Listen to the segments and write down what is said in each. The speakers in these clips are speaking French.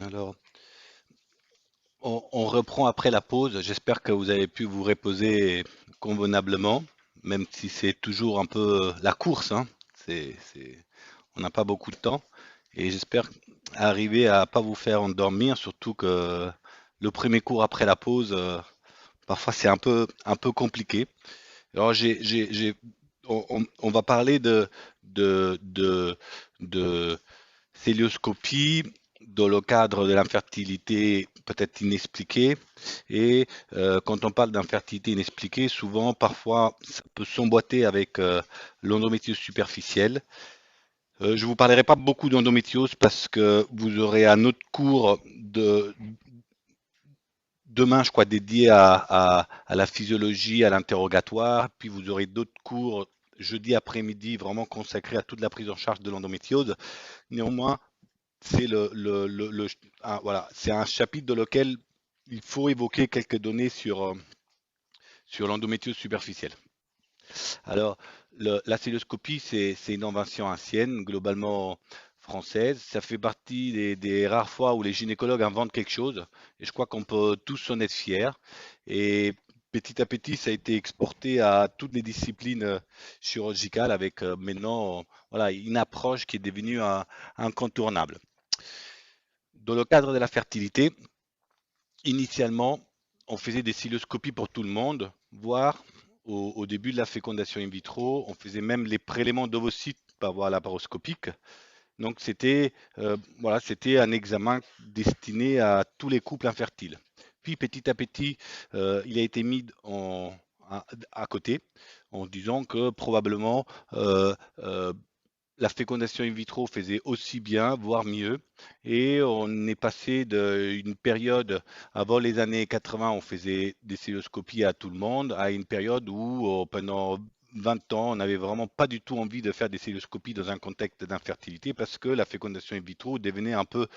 Alors, on reprend après la pause. J'espère que vous avez pu vous reposer convenablement, même si c'est toujours un peu la course, hein. On n'a pas beaucoup de temps. Et j'espère arriver à pas vous faire endormir, surtout que le premier cours après la pause, parfois c'est un peu compliqué. Alors, on va parler de célioscopie dans le cadre de l'infertilité peut-être inexpliquée. Et quand on parle d'infertilité inexpliquée, souvent, parfois, ça peut s'emboîter avec l'endométriose superficielle. Je ne vous parlerai pas beaucoup d'endométriose parce que vous aurez un autre cours demain, je crois, dédié à la physiologie, à l'interrogatoire. Puis vous aurez d'autres cours jeudi après-midi vraiment consacrés à toute la prise en charge de l'endométriose. Néanmoins, c'est voilà, c'est un chapitre dans lequel il faut évoquer quelques données sur l'endométriose superficielle. Alors, la celluloscopie, c'est une invention ancienne, globalement française. Ça fait partie des rares fois où les gynécologues inventent quelque chose. Et je crois qu'on peut tous en être fiers. Et petit à petit, ça a été exporté à toutes les disciplines chirurgicales avec maintenant voilà, une approche qui est devenue incontournable. Dans le cadre de la fertilité, initialement, on faisait des cystoscopies pour tout le monde, voire au début de la fécondation in vitro, on faisait même les prélèvements d'ovocytes par voie laparoscopique. Donc voilà, c'était un examen destiné à tous les couples infertiles. Puis petit à petit, il a été mis à côté en disant que probablement la fécondation in vitro faisait aussi bien, voire mieux. Et on est passé d'une période, avant les années 80, on faisait des cystoscopies à tout le monde, à une période où pendant 20 ans, on n'avait vraiment pas du tout envie de faire des cystoscopies dans un contexte d'infertilité parce que la fécondation in vitro devenait un peu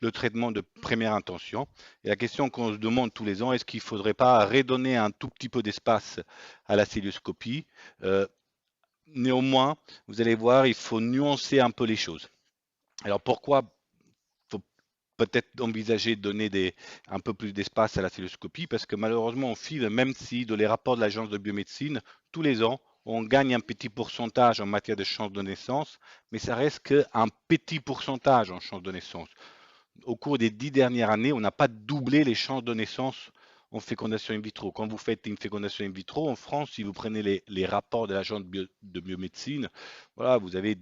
le traitement de première intention. Et la question qu'on se demande tous les ans, est-ce qu'il ne faudrait pas redonner un tout petit peu d'espace à la cystoscopie? Néanmoins, vous allez voir, il faut nuancer un peu les choses. Alors pourquoi faut peut-être envisager de donner un peu plus d'espace à la celluloscopie? Parce que malheureusement, on file, même si dans les rapports de l'Agence de biomédecine, tous les ans, on gagne un petit pourcentage en matière de chances de naissance, mais ça reste qu'un petit pourcentage en chances de naissance. Au cours des 10 dernières années, on n'a pas doublé les chances de naissance en fécondation in vitro. Quand vous faites une fécondation in vitro en France, si vous prenez les rapports de l'agence de biomédecine, voilà, vous avez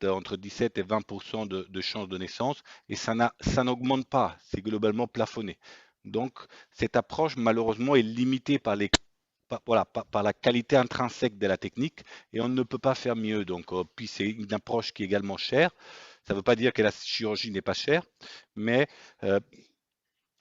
entre 17 et 20% de chances de naissance et ça n'augmente pas, c'est globalement plafonné. Donc cette approche malheureusement est limitée par la qualité intrinsèque de la technique et on ne peut pas faire mieux. Donc, puis c'est une approche qui est également chère. Ça ne veut pas dire que la chirurgie n'est pas chère, mais euh,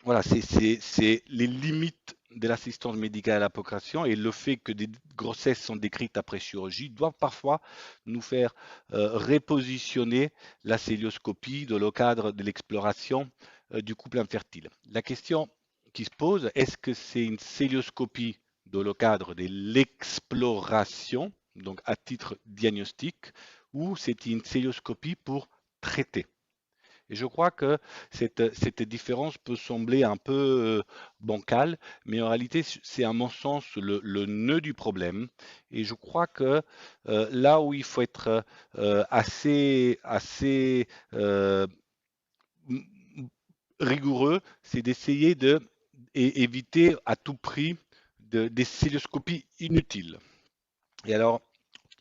voilà, c'est les limites de l'assistance médicale à la procréation et le fait que des grossesses sont décrites après chirurgie doivent parfois nous faire repositionner la célioscopie dans le cadre de l'exploration du couple infertile. La question qui se pose, est-ce que c'est une célioscopie dans le cadre de l'exploration, donc à titre diagnostique, ou c'est une célioscopie pour traiter? Et je crois que cette différence peut sembler un peu bancale, mais en réalité, c'est à mon sens le nœud du problème. Et je crois que là où il faut être assez rigoureux, c'est d'essayer éviter à tout prix des célioscopies inutiles. Et alors,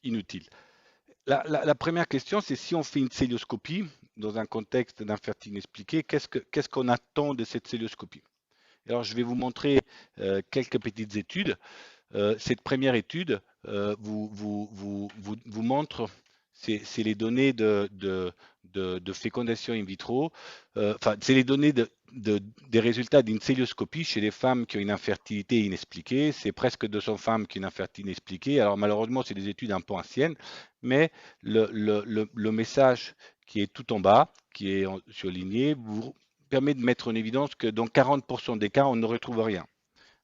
inutiles. La première question, c'est si on fait une célioscopie dans un contexte d'infertilité inexpliquée, qu'est-ce qu'on attend de cette célioscopie? Alors, je vais vous montrer quelques petites études. Cette première étude vous montre, c'est les données de fécondation in vitro, enfin, c'est les données des résultats d'une célioscopie chez les femmes qui ont une infertilité inexpliquée. C'est presque 200 femmes qui ont une infertilité inexpliquée. Alors, malheureusement, c'est des études un peu anciennes, mais le message qui est tout en bas, qui est surligné, vous permet de mettre en évidence que dans 40% des cas, on ne retrouve rien.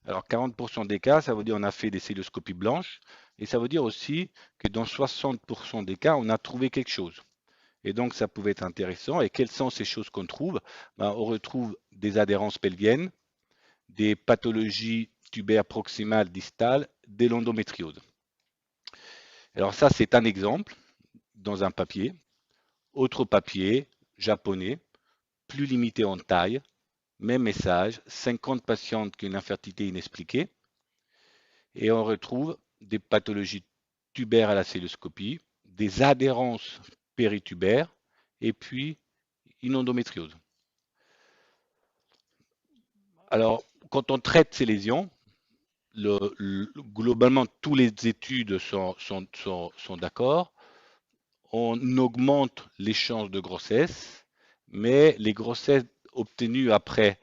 Alors 40% des cas, ça veut dire on a fait des celluloscopies blanches et ça veut dire aussi que dans 60% des cas, on a trouvé quelque chose. Et donc, ça pouvait être intéressant. Et quelles sont ces choses qu'on trouve? Ben, on retrouve des adhérences pelviennes, des pathologies tubaires proximales distales, des l'endométriose. Alors ça, c'est un exemple dans un papier. Autre papier, japonais, plus limité en taille, même message, 50 patientes qui ont une infertilité inexpliquée. Et on retrouve des pathologies tubaires à la cœlioscopie, des adhérences péritubaires et puis une endométriose. Alors, quand on traite ces lésions, globalement, toutes les études sont d'accord. On augmente les chances de grossesse, mais les grossesses obtenues après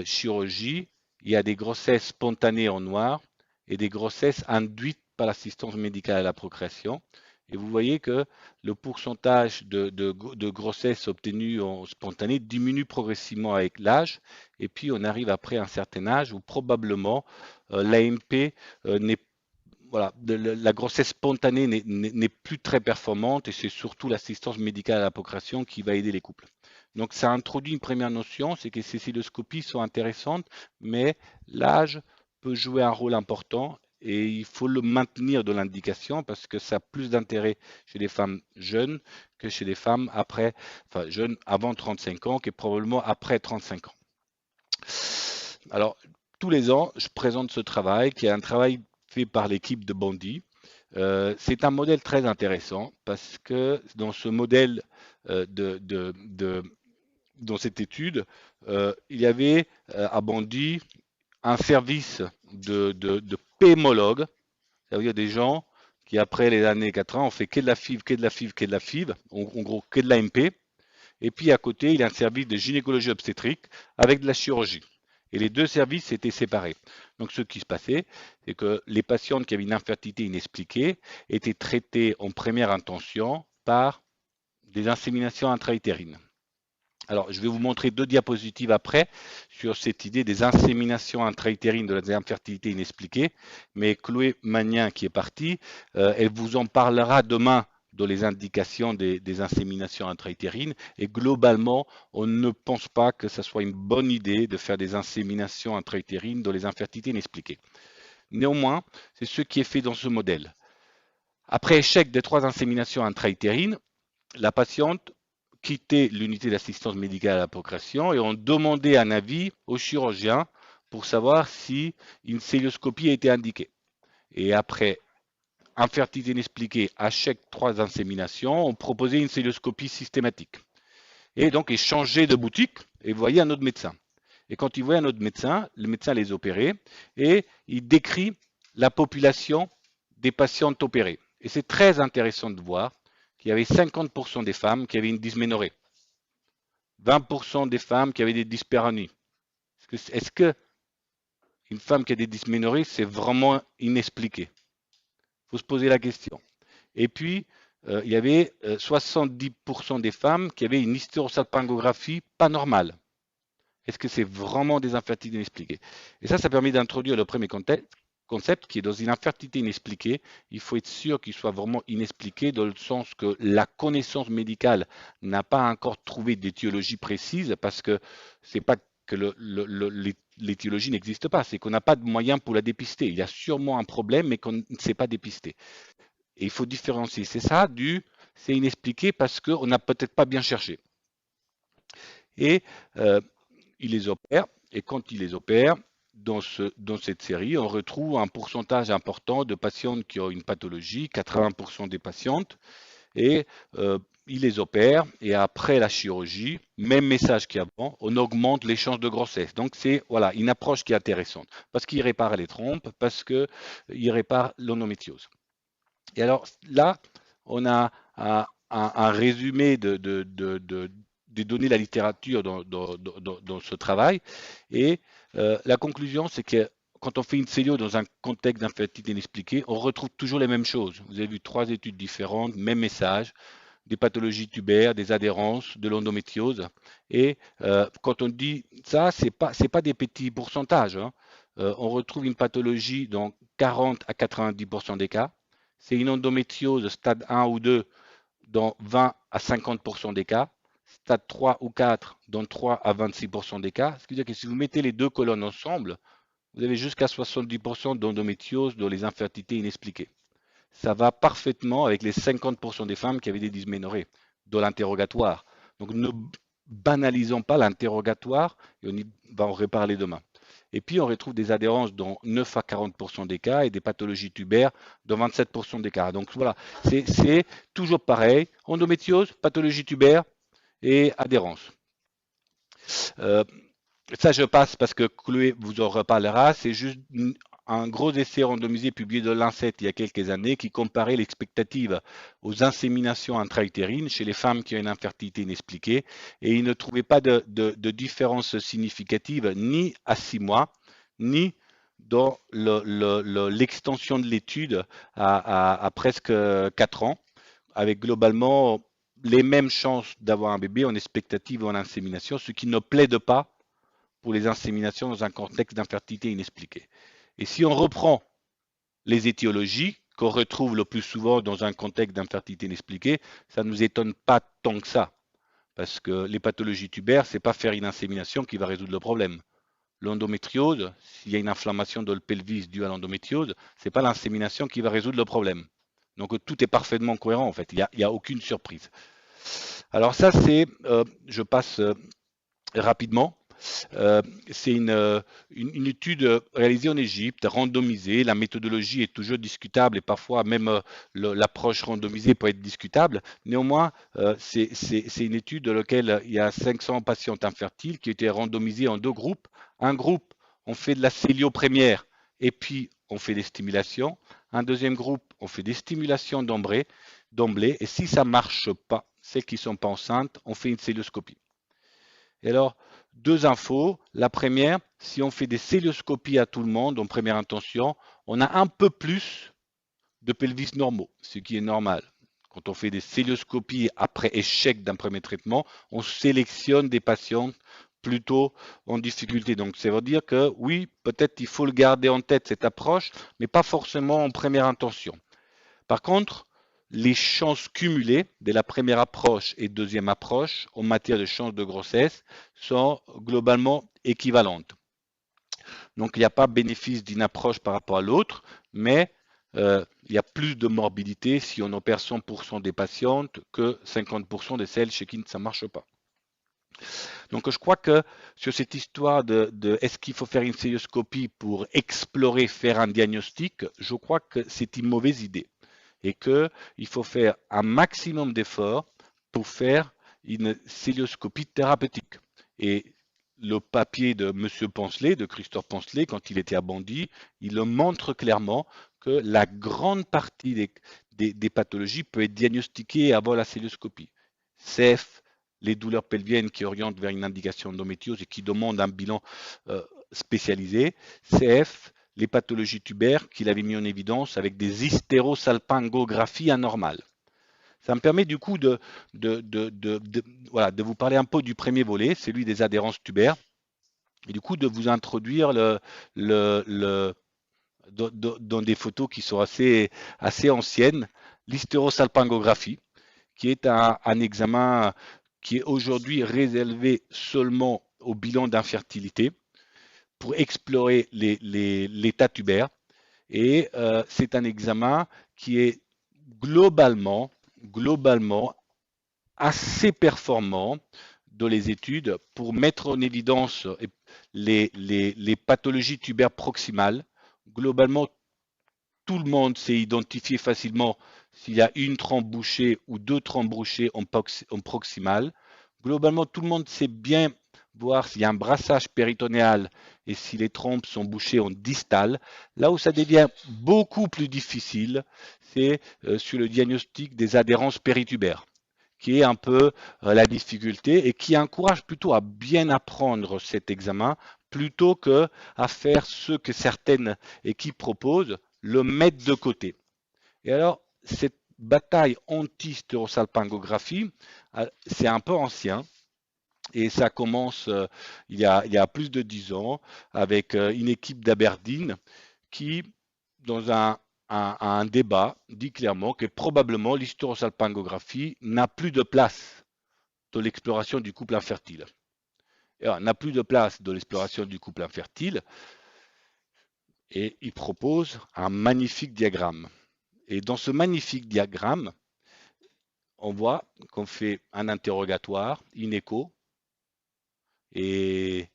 chirurgie, il y a des grossesses spontanées en noir et des grossesses induites par l'assistance médicale à la procréation. Et vous voyez que le pourcentage de grossesses obtenues en spontané diminue progressivement avec l'âge. Et puis, on arrive après un certain âge où probablement l'AMP n'est voilà, la grossesse spontanée n'est plus très performante et c'est surtout l'assistance médicale à la procréation qui va aider les couples. Donc ça introduit une première notion, c'est que ces cystoscopies sont intéressantes, mais l'âge peut jouer un rôle important et il faut le maintenir de l'indication parce que ça a plus d'intérêt chez les femmes jeunes que chez les femmes après, enfin jeunes avant 35 ans que probablement après 35 ans. Alors, tous les ans, je présente ce travail qui est un travail fait par l'équipe de Bondy. C'est un modèle très intéressant parce que dans ce modèle dans cette étude, il y avait à Bondy un service de pémologues, c'est-à-dire des gens qui, après les années 80, ont fait que de la FIV, que de la FIV, que de la FIV, en gros, que de l'AMP. Et puis à côté, il y a un service de gynécologie obstétrique avec de la chirurgie. Et les deux services étaient séparés. Donc ce qui se passait, c'est que les patientes qui avaient une infertilité inexpliquée étaient traitées en première intention par des inséminations intra-utérines. Alors, je vais vous montrer deux diapositives après sur cette idée des inséminations intra-utérines de la infertilité inexpliquée. Mais Chloé Magnin, qui est partie, elle vous en parlera demain dans les indications des inséminations intra-utérines. Et globalement, on ne pense pas que ce soit une bonne idée de faire des inséminations intra-utérines dans les infertilités inexpliquées. Néanmoins, c'est ce qui est fait dans ce modèle. Après échec des 3 inséminations intra-utérines, la patiente quittait l'unité d'assistance médicale à la procréation et on demandait un avis au chirurgien pour savoir si une cœlioscopie était indiquée. Et après infertilité inexpliquée, à chaque 3 inséminations, on proposait une cœlioscopie systématique. Et donc, ils changeaient de boutique et voyaient un autre médecin. Et quand ils voyaient un autre médecin, le médecin les opérait et il décrit la population des patientes opérées. Et c'est très intéressant de voir qu'il y avait 50% des femmes qui avaient une dysménorrhée, 20% des femmes qui avaient des dyspareunies. Est-ce que une femme qui a des dysménorrhées, c'est vraiment inexpliqué? Il faut se poser la question. Et puis, il y avait 70% des femmes qui avaient une hysterosalpingographie pas normale. Est-ce que c'est vraiment des infertilités inexpliquées? Et ça permet d'introduire le premier concept qui est dans une infertilité inexpliquée. Il faut être sûr qu'il soit vraiment inexpliqué dans le sens que la connaissance médicale n'a pas encore trouvé d'étiologie précise parce que c'est pas que l'étiologie n'existe pas, c'est qu'on n'a pas de moyens pour la dépister. Il y a sûrement un problème, mais qu'on ne sait pas dépister. Et il faut différencier. C'est ça c'est inexpliqué parce qu'on n'a peut-être pas bien cherché. Et il les opère. Et quand il les opère, dans cette série, on retrouve un pourcentage important de patientes qui ont une pathologie, 80% des patientes, et il les opère, et après la chirurgie, même message qu'avant, on augmente les chances de grossesse. Donc c'est voilà, une approche qui est intéressante, parce qu'il répare les trompes, parce qu'il répare l'endométriose. Et alors là, on a un résumé des données de la littérature dans ce travail. Et la conclusion, c'est que quand on fait une cellule dans un contexte d'infertilité inexpliquée, on retrouve toujours les mêmes choses. Vous avez vu 3 études différentes, même message, des pathologies tubaires, des adhérences, de l'endométriose. Et quand on dit ça, c'est pas des petits pourcentages, hein. On retrouve une pathologie dans 40 à 90% des cas. C'est une endométriose stade 1 ou 2 dans 20 à 50% des cas, stade 3 ou 4 dans 3 à 26% des cas. Ce qui veut dire que si vous mettez les deux colonnes ensemble, vous avez jusqu'à 70% d'endométriose dans les infertilités inexpliquées. Ça va parfaitement avec les 50% des femmes qui avaient des dysménorrhées dans l'interrogatoire. Donc ne banalisons pas l'interrogatoire et on va en reparler demain. Et puis on retrouve des adhérences dans 9 à 40% des cas et des pathologies tubaires dans 27% des cas. Donc voilà, c'est toujours pareil, endométriose, pathologie tubaire et adhérence. Euh, Ça, je passe parce que Chloé vous en reparlera. C'est juste un gros essai randomisé publié dans l'Ancet il y a quelques années qui comparait l'expectative aux inséminations intra-utérines chez les femmes qui ont une infertilité inexpliquée et il ne trouvait pas de différence significative ni à 6 mois, ni dans l'extension de l'étude à presque 4 ans, avec globalement les mêmes chances d'avoir un bébé en expectative ou en insémination, ce qui ne plaide pas pour les inséminations dans un contexte d'infertilité inexpliquée. Et si on reprend les étiologies qu'on retrouve le plus souvent dans un contexte d'infertilité inexpliquée, ça ne nous étonne pas tant que ça. Parce que les pathologies tubaires, ce n'est pas faire une insémination qui va résoudre le problème. L'endométriose, s'il y a une inflammation de le pelvis due à l'endométriose, ce n'est pas l'insémination qui va résoudre le problème. Donc tout est parfaitement cohérent en fait, il n'y a aucune surprise. Alors ça c'est, je passe rapidement. C'est une étude réalisée en Égypte, randomisée. La méthodologie est toujours discutable et parfois même l'approche randomisée peut être discutable. Néanmoins, c'est une étude dans laquelle il y a 500 patientes infertiles qui ont été randomisées en deux groupes. Un groupe, on fait de la cellio première et puis on fait des stimulations. Un deuxième groupe, on fait des stimulations d'emblée. Et si ça ne marche pas, celles qui ne sont pas enceintes, on fait une célioscopie. Et alors, deux infos. La première, si on fait des célioscopies à tout le monde en première intention, on a un peu plus de pelvis normaux, ce qui est normal. Quand on fait des célioscopies après échec d'un premier traitement, on sélectionne des patients plutôt en difficulté. Donc, ça veut dire que oui, peut-être il faut le garder en tête, cette approche, mais pas forcément en première intention. Par contre, les chances cumulées de la première approche et deuxième approche en matière de chances de grossesse sont globalement équivalentes. Donc, il n'y a pas bénéfice d'une approche par rapport à l'autre, mais il y a plus de morbidité si on opère 100% des patientes que 50% de celles chez qui ça ne marche pas. Donc, je crois que sur cette histoire de est-ce qu'il faut faire une célioscopie pour explorer, faire un diagnostic, je crois que c'est une mauvaise idée et qu'il faut faire un maximum d'efforts pour faire une célioscopie thérapeutique. Et le papier de M. Poncelet, de Christophe Poncelet, quand il était à Bondy, il le montre clairement que la grande partie des pathologies peut être diagnostiquée avant la célioscopie. CF, les douleurs pelviennes qui orientent vers une indication d'endométriose et qui demandent un bilan spécialisé. CF, les pathologies tubaires qu'il avait mis en évidence avec des hystérosalpingographies anormales. Ça me permet du coup de vous parler un peu du premier volet, celui des adhérences tubaires, et du coup de vous introduire dans des photos qui sont assez anciennes, l'hystérosalpingographie, qui est un examen qui est aujourd'hui réservé seulement au bilan d'infertilité pour explorer l'état tubaire. Et c'est un examen qui est globalement assez performant dans les études pour mettre en évidence les pathologies tubaires proximales. Globalement, tout le monde sait identifier facilement s'il y a une trompe bouchée ou deux trompes bouchées en proximal. Globalement, tout le monde sait bien voir s'il y a un brassage péritonéal et si les trompes sont bouchées en distal. Là où ça devient beaucoup plus difficile, c'est sur le diagnostic des adhérences péritubères, qui est un peu la difficulté et qui encourage plutôt à bien apprendre cet examen plutôt que à faire ce que certaines équipes proposent, le mettre de côté. Et alors, cette bataille anti-stérosalpingographie, c'est un peu ancien. Et ça commence il y a plus de 10 ans avec une équipe d'Aberdeen qui, dans un un débat dit clairement que probablement l'hysterosalpingographie n'a plus de place dans l'exploration du couple infertile. Et alors, n'a plus de place dans l'exploration du couple infertile et il propose un magnifique diagramme. Et dans ce magnifique diagramme, on voit qu'on fait un interrogatoire, une écho, et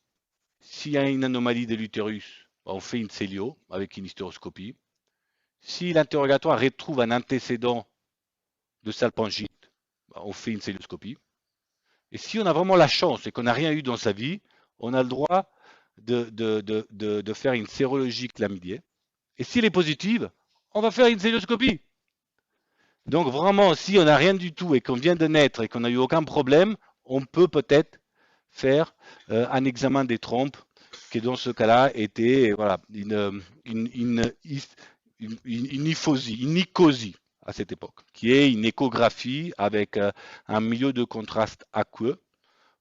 s'il y a une anomalie de l'utérus, on fait une cellio avec une hystéroscopie. Si l'interrogatoire retrouve un antécédent de salpingite, on fait une celluloscopie. Et si on a vraiment la chance et qu'on n'a rien eu dans sa vie, on a le droit de faire une sérologie chlamydienne. Et si elle est positive, on va faire une celluloscopie. Donc vraiment, si on n'a rien du tout et qu'on vient de naître et qu'on n'a eu aucun problème, on peut peut-être faire un examen des trompes qui dans ce cas-là était voilà, une hyphosie, une icosie à cette époque, qui est une échographie avec un milieu de contraste aqueux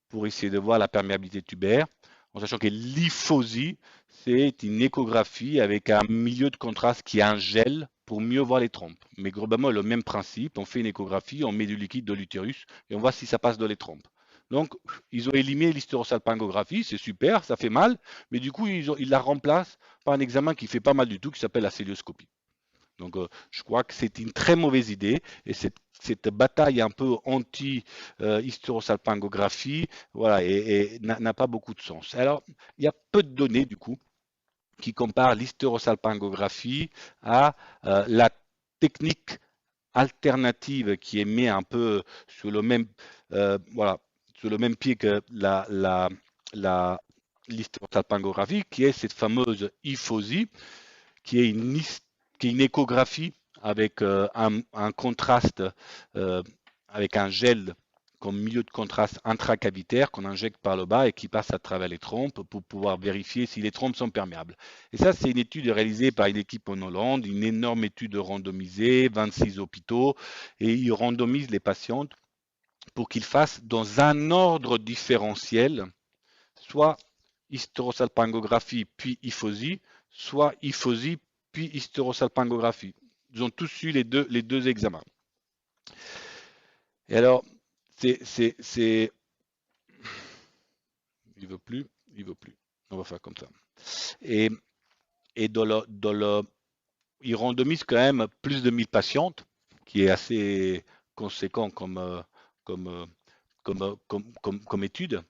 pour essayer de voir la perméabilité tubaire, en sachant que l'hyphosie, c'est une échographie avec un milieu de contraste qui est un gel pour mieux voir les trompes. Mais globalement, le même principe, on fait une échographie, on met du liquide dans l'utérus et on voit si ça passe dans les trompes. Donc, ils ont éliminé l'hystérosalpingographie, c'est super, ça fait mal, mais du coup, ils la remplacent par un examen qui fait pas mal du tout, qui s'appelle la célioscopie. Donc, je crois que c'est une très mauvaise idée et cette bataille un peu anti-hystérosalpingographie voilà, et n'a pas beaucoup de sens. Alors, il y a peu de données du coup qui comparent l'hystérosalpingographie à la technique alternative qui est mise un peu sur le même, voilà, sur le même pied que l'hystérosalpingographie, qui est cette fameuse hyphosie, qui est une échographie avec un contraste, avec un gel comme milieu de contraste intracavitaire qu'on injecte par le bas et qui passe à travers les trompes pour pouvoir vérifier si les trompes sont perméables. Et ça, c'est une étude réalisée par une équipe en Hollande, une énorme étude randomisée, 26 hôpitaux, et ils randomisent les patientes pour qu'ils fassent dans un ordre différentiel, soit hystérosalpingographie puis hyphosie, soit hyphosie puis hystérosalpingographie. Ils ont tous eu les deux examens. Et alors, c'est. Il veut plus, il veut plus. On va faire comme ça. Et, et ils randomisent quand même plus de 1000 patientes, qui est assez conséquent comme étude.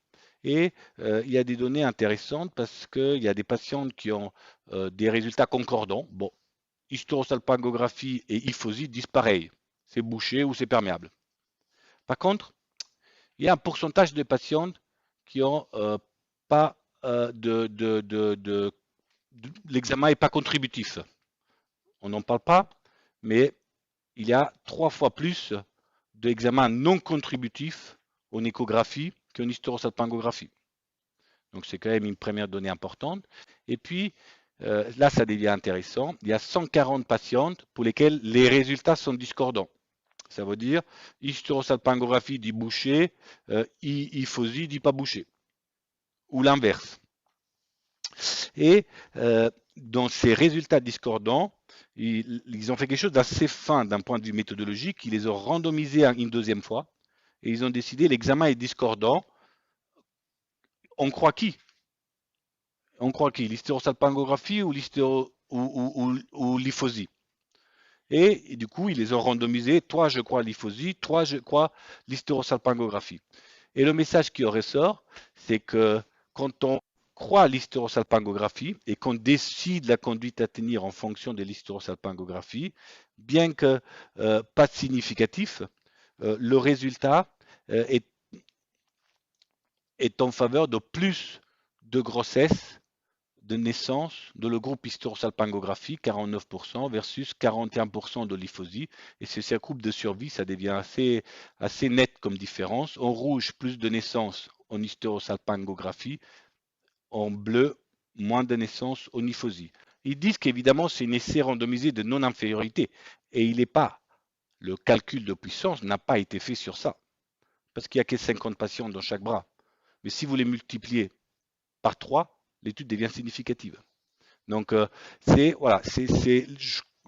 Et il y a des données intéressantes parce qu'il y a des patientes qui ont des résultats concordants. Bon, hystérosalpingographie et hyphosie disent pareil, c'est bouché ou c'est perméable. Par contre, il y a un pourcentage de patientes qui n'ont pas l'examen n'est pas contributif. On n'en parle pas, mais il y a 3 fois plus d'examens non contributifs en échographie qu'en hystérosalpingographie. Donc c'est quand même une première donnée importante. Et puis, là, ça devient intéressant. Il y a 140 patientes pour lesquelles les résultats sont discordants. Ça veut dire hystérosalpingographie dit bouché, hyphosie dit pas bouché. Ou l'inverse. Et dans ces résultats discordants, ils ont fait quelque chose d'assez fin d'un point de vue méthodologique. Ils les ont randomisés une deuxième fois et ils ont décidé l'examen est discordant. On croit qui? On croit qui? L'hystérosalpingographie ou l'hyphosie? Et du coup, ils les ont randomisés. Toi, je crois l'hyphosie. Toi, je crois l'hystérosalpingographie. Et le message qui en ressort, c'est que quand on croit l'hystérosalpingographie et qu'on décide la conduite à tenir en fonction de l'hystérosalpingographie, bien que pas significatif, le résultat est en faveur de plus de grossesse, de naissance de le groupe hystérosalpingographie, 49% versus 41% de l'hyphosie. Et c'est ce groupe de survie, ça devient assez net comme différence. En rouge, plus de naissances en hystérosalpingographie. En bleu, moins de naissances en hyphosie. Ils disent qu'évidemment, c'est un essai randomisé de non-infériorité. Et il n'est pas. Le calcul de puissance n'a pas été fait sur ça. Parce qu'il n'y a que 50 patients dans chaque bras. Mais si vous les multipliez par 3, l'étude devient significative. Donc, voilà,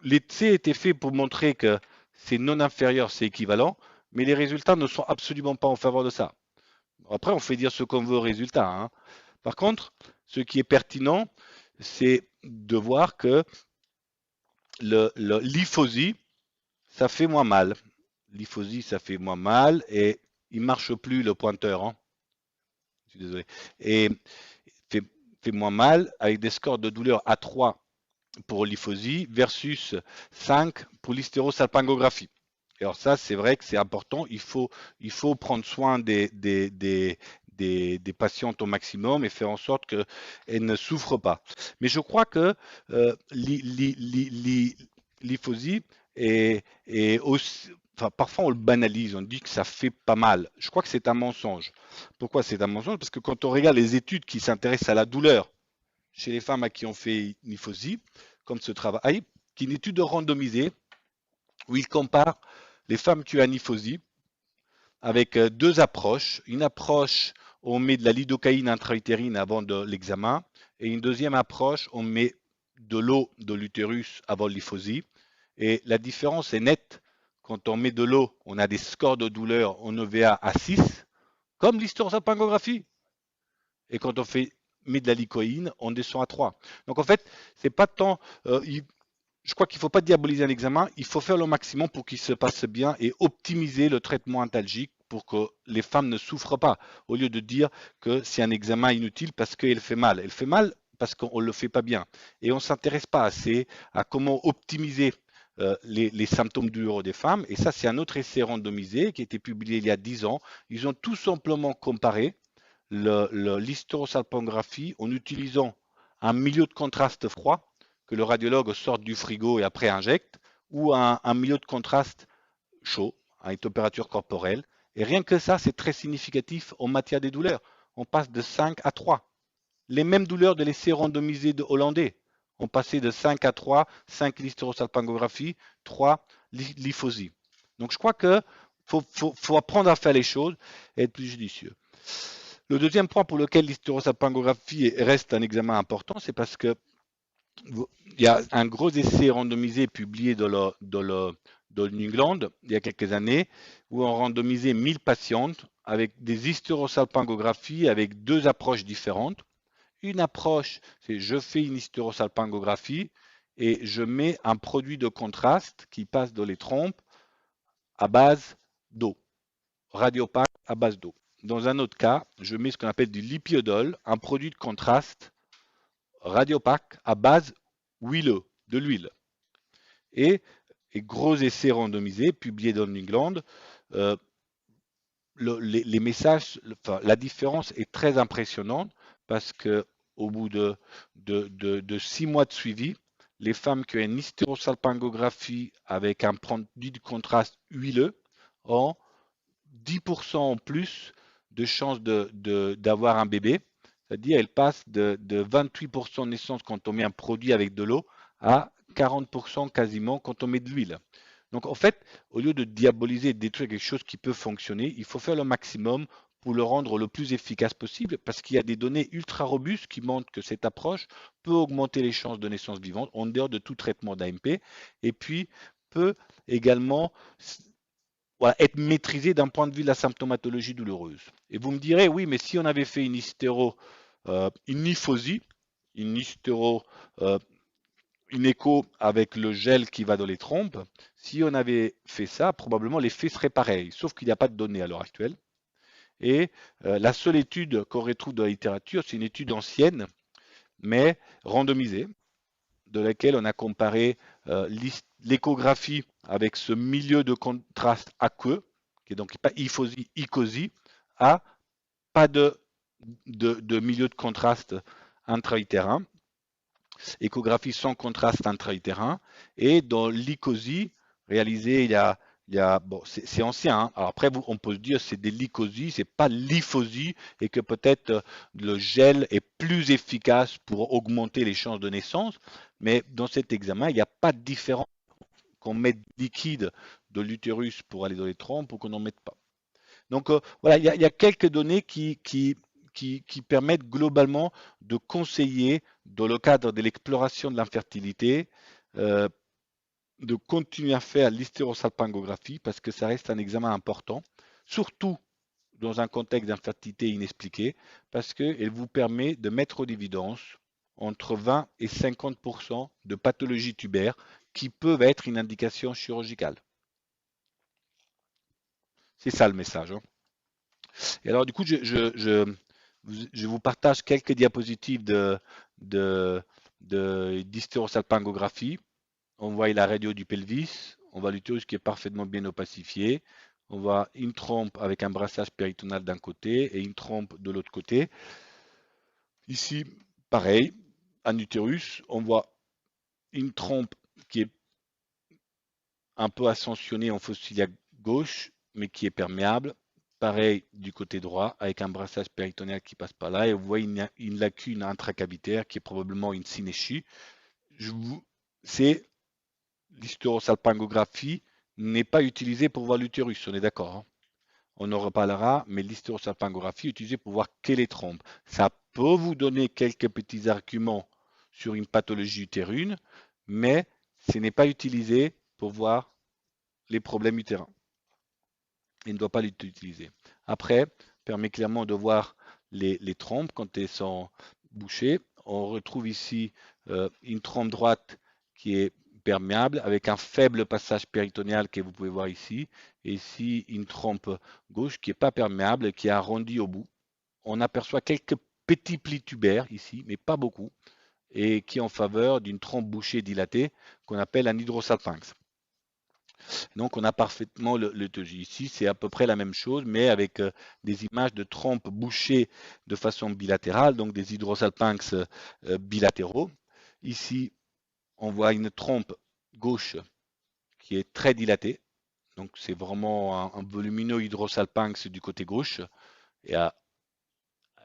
l'essai était fait pour montrer que c'est non inférieur, c'est équivalent, mais les résultats ne sont absolument pas en faveur de ça. Après, on fait dire ce qu'on veut aux résultats, hein. Par contre, ce qui est pertinent, c'est de voir que l'hyphosie, ça fait moins mal. L'hyphosie, ça fait moins mal et il ne marche plus le pointeur, hein. Je suis désolé. Et fait, fait moins mal avec des scores de douleur à 3 pour l'hyphosie versus 5 pour l'hystérosalpingographie. Alors ça, c'est vrai que c'est important. Il faut prendre soin des patientes au maximum et faire en sorte qu'elles ne souffrent pas. Mais je crois que l'hyphosie est aussi, enfin, parfois on le banalise, on dit que ça fait pas mal. Je crois que c'est un mensonge. Pourquoi c'est un mensonge? Parce que quand on regarde les études qui s'intéressent à la douleur chez les femmes à qui on fait une hyphosie, comme ce travail, qui est une étude randomisée où il compare les femmes qui ont une hyphosie avec deux approches. Une approche, on met de la lidocaïne intra-utérine avant de l'examen, et une deuxième approche, on met de l'eau de l'utérus avant l'hyphosie. Et la différence est nette. Quand on met de l'eau, on a des scores de douleur en EVA à 6, comme l'hysterosalpingographie. Et quand on met de la lidocaïne, on descend à 3. Donc en fait, c'est pas tant je crois qu'il ne faut pas diaboliser un examen, il faut faire le maximum pour qu'il se passe bien et optimiser le traitement antalgique pour que les femmes ne souffrent pas, au lieu de dire que c'est un examen inutile parce qu'elle fait mal. Elle fait mal parce qu'on ne le fait pas bien. Et on ne s'intéresse pas assez à comment optimiser les symptômes douloureux des femmes. Et ça, c'est un autre essai randomisé qui a été publié il y a 10 ans. Ils ont tout simplement comparé l'hystérosalpingographie en utilisant un milieu de contraste froid que le radiologue sorte du frigo et après injecte, ou un milieu de contraste chaud, à une température corporelle. Et rien que ça, c'est très significatif en matière des douleurs. On passe de 5 à 3. Les mêmes douleurs de l'essai randomisé de Hollandais. On passait de 5 à 3, 5 l'hystérosalpingographie, 3 l'hyphosie. Donc je crois qu'il faut apprendre à faire les choses et être plus judicieux. Le deuxième point pour lequel l'hystérosalpingographie reste un examen important, c'est parce que il y a un gros essai randomisé publié dans le New England il y a quelques années où on randomisait 1000 patientes avec des hystérosalpingographies avec deux approches différentes. Une approche, c'est je fais une hystérosalpingographie et je mets un produit de contraste qui passe dans les trompes à base d'eau, radiopaque à base d'eau. Dans un autre cas, je mets ce qu'on appelle du lipiodol, un produit de contraste radiopaque à base huileux, de l'huile. Et gros essais randomisés publiés dans le New England, les messages, enfin, la différence est très impressionnante parce que au bout de 6 mois de suivi, les femmes qui ont une hystérosalpingographie avec un produit de contraste huileux ont 10% en plus de chances d'avoir un bébé. C'est-à-dire, elles passent de 28% de naissance quand on met un produit avec de l'eau à 40% quasiment quand on met de l'huile. Donc en fait, au lieu de diaboliser et de détruire quelque chose qui peut fonctionner, il faut faire le maximum pour le rendre le plus efficace possible parce qu'il y a des données ultra robustes qui montrent que cette approche peut augmenter les chances de naissance vivante en dehors de tout traitement d'AMP et puis peut également voilà, être maîtrisé d'un point de vue de la symptomatologie douloureuse. Et vous me direz, oui, mais si on avait fait une une hyphosie, une une écho avec le gel qui va dans les trompes, si on avait fait ça, probablement l'effet serait pareil, sauf qu'il n'y a pas de données à l'heure actuelle. Et la seule étude qu'on retrouve dans la littérature, c'est une étude ancienne, mais randomisée, de laquelle on a comparé l'échographie avec ce milieu de contraste aqueux, qui est donc pas hyphosie, icosie, à pas de milieu de contraste intra-utérin, échographie sans contraste intra-utérin, et dans l'icosie réalisée bon, c'est ancien, hein. Alors après, on peut se dire c'est des lycosies, c'est pas l'hyphosie, et que peut-être le gel est plus efficace pour augmenter les chances de naissance, mais dans cet examen, il n'y a pas de différence qu'on mette liquide de l'utérus pour aller dans les trompes ou qu'on n'en mette pas. Donc voilà, il y a quelques données qui permettent globalement de conseiller dans le cadre de l'exploration de l'infertilité de continuer à faire l'hystérosalpingographie parce que ça reste un examen important, surtout dans un contexte d'infertilité inexpliquée, parce qu'elle vous permet de mettre en évidence entre 20 et 50% de pathologies tubaires qui peuvent être une indication chirurgicale. C'est ça le message, hein. Et alors, du coup, je vous partage quelques diapositives de, d'hystérosalpingographie. On voit la radio du pelvis, on voit l'utérus qui est parfaitement bien opacifié, on voit une trompe avec un brassage péritonal d'un côté et une trompe de l'autre côté. Ici, pareil, un utérus, on voit une trompe qui est un peu ascensionnée en fosse iliaque gauche, mais qui est perméable. Pareil du côté droit, avec un brassage péritonéal qui passe par là, et vous voyez une lacune intracavitaire qui est probablement une synéchie. C'est l'hystérosalpingographie n'est pas utilisée pour voir l'utérus, on est d'accord, hein. On en reparlera, mais l'hystérosalpingographie est utilisée pour voir quelle est trompe. Ça peut vous donner quelques petits arguments sur une pathologie utérine, mais ce n'est pas utilisé pour voir les problèmes utérins. Il ne doit pas l'utiliser. Après, permet clairement de voir les trompes quand elles sont bouchées. On retrouve ici une trompe droite qui est perméable avec un faible passage péritonéal que vous pouvez voir ici. Et ici, une trompe gauche qui n'est pas perméable et qui est arrondie au bout. On aperçoit quelques petits plis tubaires ici, mais pas beaucoup, et qui est en faveur d'une trompe bouchée dilatée qu'on appelle un hydrosalpinx. Donc on a parfaitement le TJ. Ici, c'est à peu près la même chose, mais avec des images de trompes bouchées de façon bilatérale, donc des hydrosalpinx bilatéraux. Ici, on voit une trompe gauche qui est très dilatée. Donc c'est vraiment un volumineux hydrosalpinx du côté gauche. Et,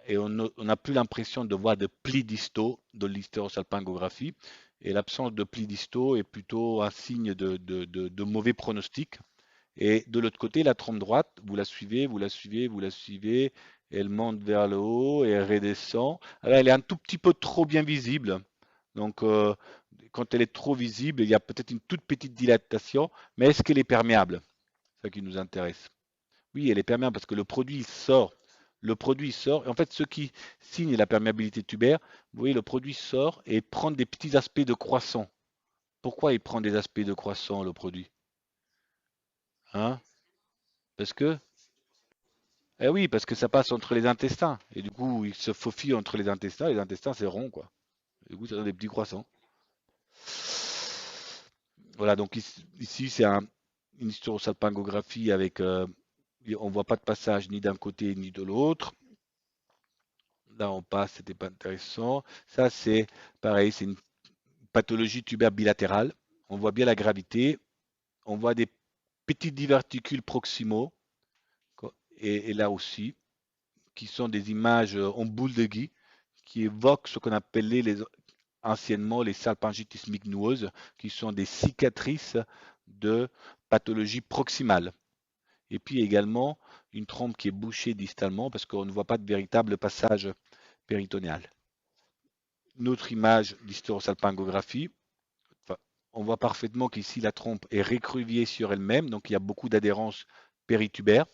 et on n'a plus l'impression de voir de plis distaux de l'hystérosalpingographie. Et l'absence de plis distaux est plutôt un signe de mauvais pronostic. Et de l'autre côté, la trompe droite, vous la suivez, vous la suivez, vous la suivez, elle monte vers le haut et elle redescend. Alors, elle est un tout petit peu trop bien visible. Donc, quand elle est trop visible, il y a peut-être une toute petite dilatation, mais est-ce qu'elle est perméable? C'est ça qui nous intéresse. Oui, elle est perméable parce que le produit il sort. Le produit sort. Et en fait, ce qui signe la perméabilité tubaire, vous voyez, le produit sort et prend des petits aspects de croissant. Pourquoi il prend des aspects de croissant, le produit? Hein? Parce que Eh oui, parce que ça passe entre les intestins. Et du coup, il se faufile entre les intestins. Les intestins, c'est rond, quoi. Et du coup, ça donne des petits croissants. Voilà, donc ici, c'est une hysterosalpingographie avec. On voit pas de passage ni d'un côté ni de l'autre. Là, on passe, c'était pas intéressant. Ça, c'est pareil, c'est une pathologie tubaire bilatérale. On voit bien la gravité. On voit des petits diverticules proximaux. Et là aussi, qui sont des images en boule de Guy, qui évoquent ce qu'on appelait anciennement les salpingites mignueuses, qui sont des cicatrices de pathologie proximale. Et puis également une trompe qui est bouchée distalement parce qu'on ne voit pas de véritable passage péritonéal. Une autre image d'hystérosalpingographie, enfin, on voit parfaitement qu'ici la trompe est récruvillée sur elle-même, donc il y a beaucoup d'adhérence péritubaire.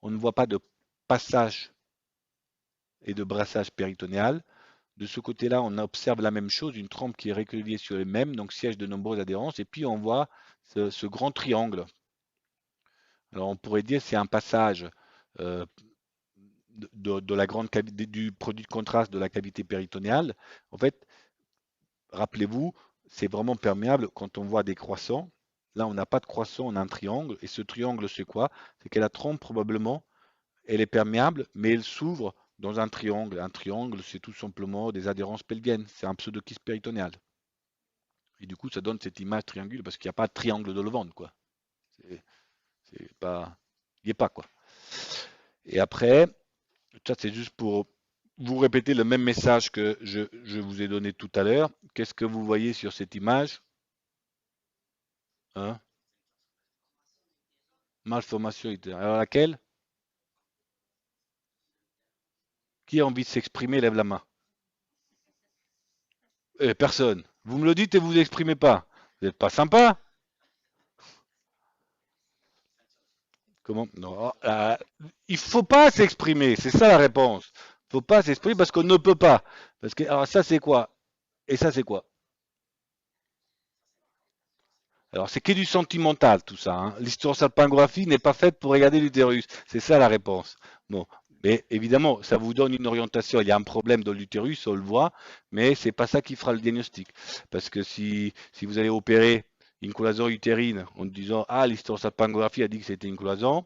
On ne voit pas de passage et de brassage péritonéal. De ce côté-là, on observe la même chose, une trompe qui est régulière sur elle-même, donc siège de nombreuses adhérences, et puis on voit ce grand triangle. Alors on pourrait dire c'est un passage euh, de la grande cavité, du produit de contraste de la cavité péritonéale. En fait, rappelez-vous, c'est vraiment perméable quand on voit des croissants. Là, on n'a pas de croissant, on a un triangle, et ce triangle, c'est quoi? C'est que la trompe, probablement, elle est perméable, mais elle s'ouvre dans un triangle. Un triangle, c'est tout simplement des adhérences pelviennes. C'est un pseudokyste péritonéal. Et du coup, ça donne cette image triangulaire parce qu'il n'y a pas de triangle de le ventre, quoi. C'est pas, il n'y est pas, quoi. Et après, ça c'est juste pour vous répéter le même message que je vous ai donné tout à l'heure. Qu'est-ce que vous voyez sur cette image? Hein? Malformation utérine. Alors laquelle? Qui a envie de s'exprimer, lève la main. Personne. Vous me le dites et vous vous exprimez pas. Vous n'êtes pas sympa? Comment? Non, il faut pas s'exprimer, c'est ça la réponse. Faut pas s'exprimer parce qu'on ne peut pas. Parce que alors ça c'est quoi? Et ça c'est quoi? Alors c'est que du sentimental tout ça, hein. L'hysterosalpingographie n'est pas faite pour regarder l'utérus. C'est ça la réponse. Bon, mais évidemment, ça vous donne une orientation. Il y a un problème dans l'utérus, on le voit, mais c'est pas ça qui fera le diagnostic. Parce que si vous allez opérer une cloison utérine en disant ah l'hysterosalpingographie a dit que c'était une cloison,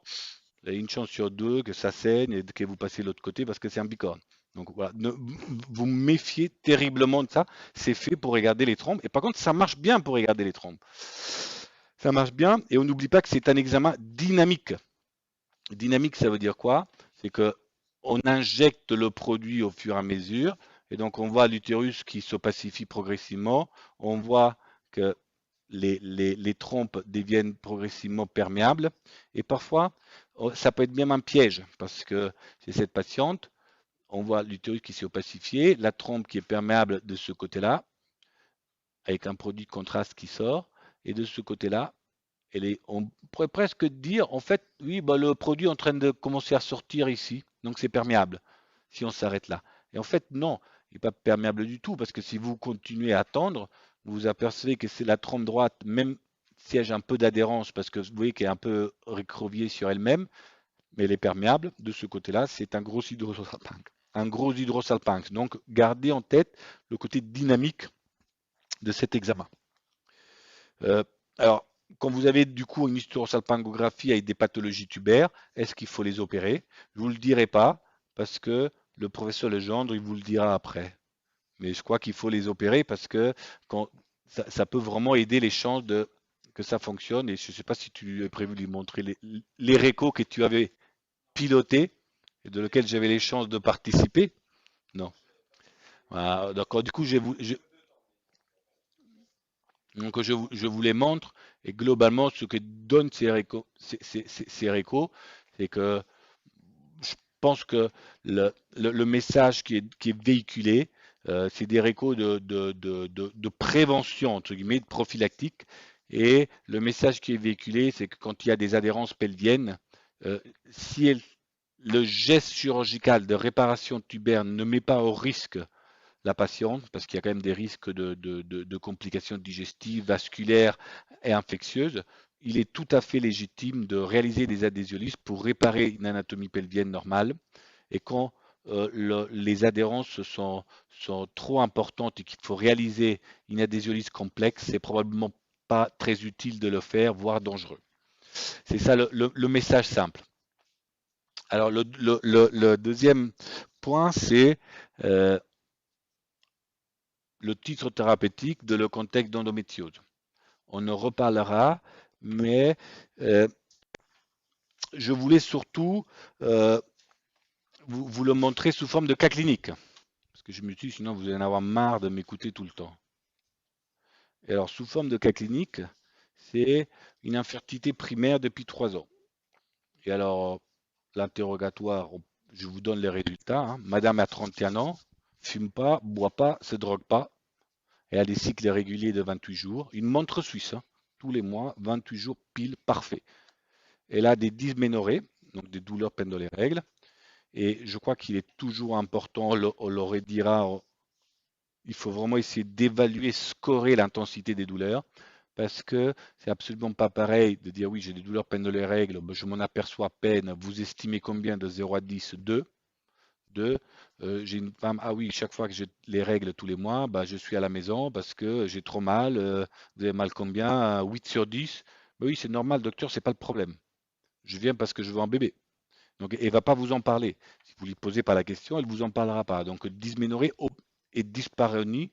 il y a une chance sur deux que ça saigne et que vous passez de l'autre côté parce que c'est un bicorne. Donc voilà, vous méfiez terriblement de ça. C'est fait pour regarder les trompes. Et par contre, ça marche bien pour regarder les trompes. Ça marche bien. Et on n'oublie pas que c'est un examen dynamique. Dynamique, ça veut dire quoi? C'est que on injecte le produit au fur et à mesure. Et donc, on voit l'utérus qui s'opacifie progressivement. On voit que les trompes deviennent progressivement perméables. Et parfois, ça peut être même un piège parce que chez cette patiente, on voit l'utérus qui s'est opacifié, la trompe qui est perméable de ce côté-là, avec un produit de contraste qui sort, et de ce côté-là, on pourrait presque dire, en fait, oui, bah, le produit est en train de commencer à sortir ici, donc c'est perméable, si on s'arrête là. Et en fait, non, il n'est pas perméable du tout, parce que si vous continuez à attendre, vous vous apercevez que c'est la trompe droite, même si elle a un peu d'adhérence, parce que vous voyez qu'elle est un peu recroquevillée sur elle-même, mais elle est perméable. De ce côté-là, c'est un gros hydrosalpinx. Un gros hydrosalpinx. Donc, gardez en tête le côté dynamique de cet examen. Alors, quand vous avez du coup une hysterosalpingographie avec des pathologies tubaires, est-ce qu'il faut les opérer? Je ne vous le dirai pas parce que le professeur Legendre, il vous le dira après. Mais je crois qu'il faut les opérer parce que quand, ça peut vraiment aider les chances que ça fonctionne. Et je ne sais pas si tu as prévu de lui montrer les récos que tu avais pilotés et de lesquels j'avais les chances de participer. Non. Voilà, d'accord. Du coup, je vous les montre et globalement, ce que donnent ces récos, c'est que je pense que le message qui est véhiculé, c'est des récos de prévention, entre guillemets, de prophylactique. Et le message qui est véhiculé, c'est que quand il y a des adhérences pelviennes, euh, si le geste chirurgical de réparation tubaire ne met pas au risque la patiente, parce qu'il y a quand même des risques de complications digestives, vasculaires et infectieuses, il est tout à fait légitime de réaliser des adhésiolyses pour réparer une anatomie pelvienne normale. Et quand les adhérences sont trop importantes et qu'il faut réaliser une adhésiolyse complexe, c'est probablement pas très utile de le faire, voire dangereux. C'est ça le message simple. Alors le deuxième point, c'est le titre thérapeutique de le contexte d'endométriose. On en reparlera, mais je voulais surtout vous le montrer sous forme de cas clinique. Parce que je me suis dit, sinon vous allez en avoir marre de m'écouter tout le temps. Et alors, sous forme de cas clinique, c'est une infertilité primaire depuis 3 ans. Et alors, l'interrogatoire, je vous donne les résultats, hein. Madame a 31 ans, fume pas, boit pas, se drogue pas, et a des cycles réguliers de 28 jours. Une montre suisse, hein, tous les mois, 28 jours pile, parfait. Elle a des dysménorrhées, donc des douleurs pendant les règles. Et je crois qu'il est toujours important, on le redira, il faut vraiment essayer d'évaluer, scorer l'intensité des douleurs, parce que c'est absolument pas pareil de dire oui, j'ai des douleurs pendant les règles, je m'en aperçois à peine. Vous estimez combien de 0 à 10? 2. 2. J'ai une femme, ah oui, chaque fois que j'ai les règles tous les mois, bah, je suis à la maison parce que j'ai trop mal. Vous avez mal combien? 8 sur 10. Bah oui, c'est normal, docteur, c'est pas le problème. Je viens parce que je veux un bébé. Donc, elle ne va pas vous en parler. Si vous ne lui posez pas la question, elle ne vous en parlera pas. Donc, dysménorrhée et dyspareunie,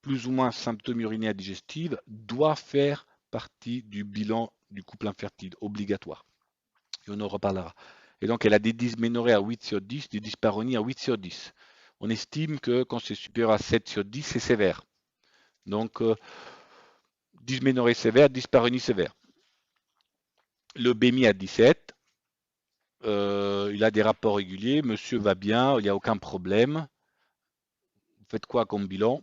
plus ou moins symptômes urinaires digestifs, doit faire partie du bilan du couple infertile, obligatoire. Et on en reparlera. Et donc, elle a des dysménorrhées à 8 sur 10, des dyspareunies à 8 sur 10. On estime que quand c'est supérieur à 7 sur 10, c'est sévère. Donc, dysménorrhée sévère, dyspareunie sévère. Le BMI à 17, il a des rapports réguliers, monsieur va bien, il n'y a aucun problème. Vous faites quoi comme bilan?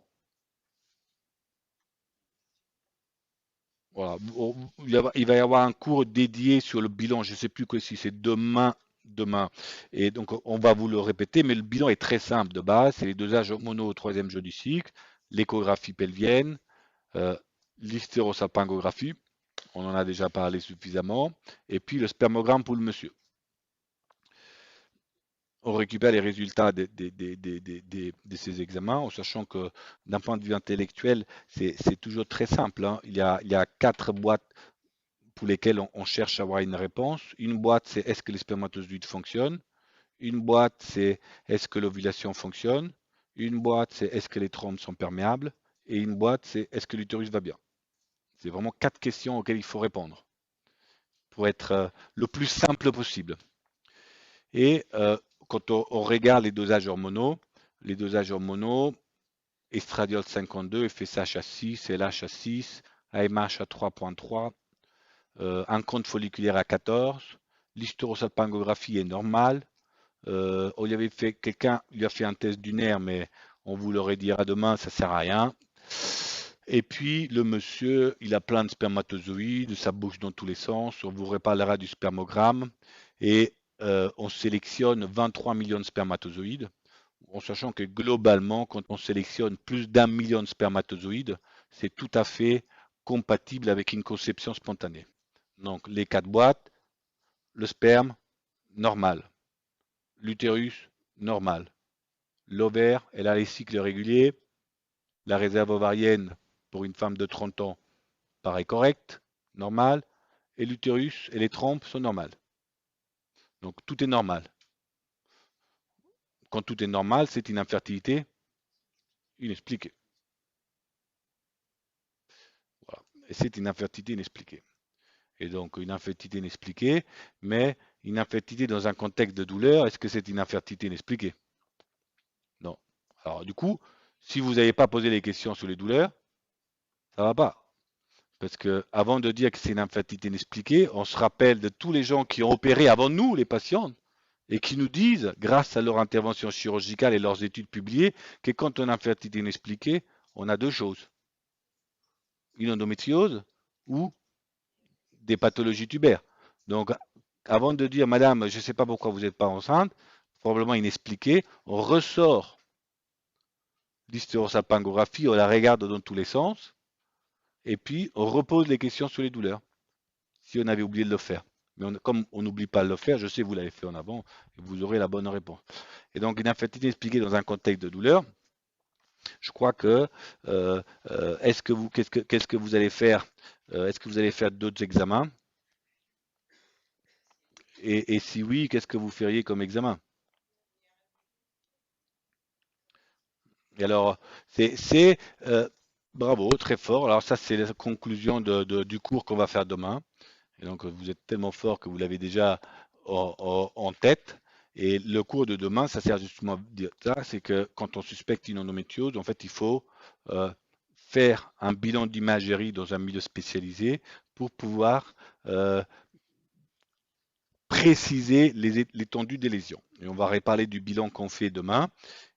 Voilà. Il va y avoir un cours dédié sur le bilan. Je ne sais plus que si c'est demain. Et donc, on va vous le répéter, mais le bilan est très simple de base. C'est les dosages hormonaux au troisième jour du cycle, l'échographie pelvienne, euh, l'hystérosalpingographie. On en a déjà parlé suffisamment. Et puis, le spermogramme pour le monsieur. On récupère les résultats de ces examens, en sachant que d'un point de vue intellectuel, c'est toujours très simple, hein. Il y a 4 boîtes pour lesquelles on cherche à avoir une réponse. Une boîte, c'est est-ce que les spermatozoïdes fonctionnent? Une boîte, c'est est-ce que l'ovulation fonctionne? Une boîte, c'est est-ce que les trompes sont perméables? Et une boîte, c'est est-ce que l'utérus va bien? C'est vraiment 4 questions auxquelles il faut répondre pour être le plus simple possible. Et quand on regarde les dosages hormonaux, estradiol 52, FSH à 6, LH à 6, AMH à 3,3, un compte folliculaire à 14, l'hystérosalpingographie est normale. On lui avait fait, quelqu'un lui a fait un test du nerf, mais on vous le redira demain, ça sert à rien. Et puis le monsieur, il a plein de spermatozoïdes, ça bouge dans tous les sens. On vous reparlera du spermogramme et on sélectionne 23 millions de spermatozoïdes, en sachant que globalement, quand on sélectionne plus d'1 million de spermatozoïdes, c'est tout à fait compatible avec une conception spontanée. Donc les 4 boîtes, le sperme, normal. L'utérus, normal. L'ovaire, elle a les cycles réguliers. La réserve ovarienne, pour une femme de 30 ans, paraît correcte, normal. Et l'utérus et les trompes sont normales. Donc tout est normal. Quand tout est normal, c'est une infertilité inexpliquée. Voilà. Et c'est une infertilité inexpliquée. Et donc une infertilité inexpliquée, mais une infertilité dans un contexte de douleur, est-ce que c'est une infertilité inexpliquée? Non. Alors du coup, si vous n'avez pas posé les questions sur les douleurs, ça ne va pas. Parce que avant de dire que c'est une infertilité inexpliquée, on se rappelle de tous les gens qui ont opéré avant nous, les patients, et qui nous disent, grâce à leur intervention chirurgicale et leurs études publiées, que quand on a une infertilité inexpliquée, on a 2 choses. Une endométriose ou des pathologies tubaires. Donc, avant de dire, madame, je ne sais pas pourquoi vous n'êtes pas enceinte, probablement inexpliqué, on ressort l'hystérosalpingographie, on la regarde dans tous les sens, et puis on repose les questions sur les douleurs, si on avait oublié de le faire. Mais comme on n'oublie pas de le faire, je sais que vous l'avez fait en avant, et vous aurez la bonne réponse. Et donc, une infertilité expliquée dans un contexte de douleur, je crois que, qu'est-ce que vous allez faire? Est-ce que vous allez faire d'autres examens? Et si oui, qu'est-ce que vous feriez comme examen? Et alors, c'est bravo, très fort. Alors ça, c'est la conclusion du cours qu'on va faire demain. Et donc, vous êtes tellement fort que vous l'avez déjà en tête. Et le cours de demain, ça sert justement à dire ça, c'est que quand on suspecte une endométriose, en fait, il faut euh, faire un bilan d'imagerie dans un milieu spécialisé pour pouvoir préciser l'étendue des lésions. Et on va reparler du bilan qu'on fait demain.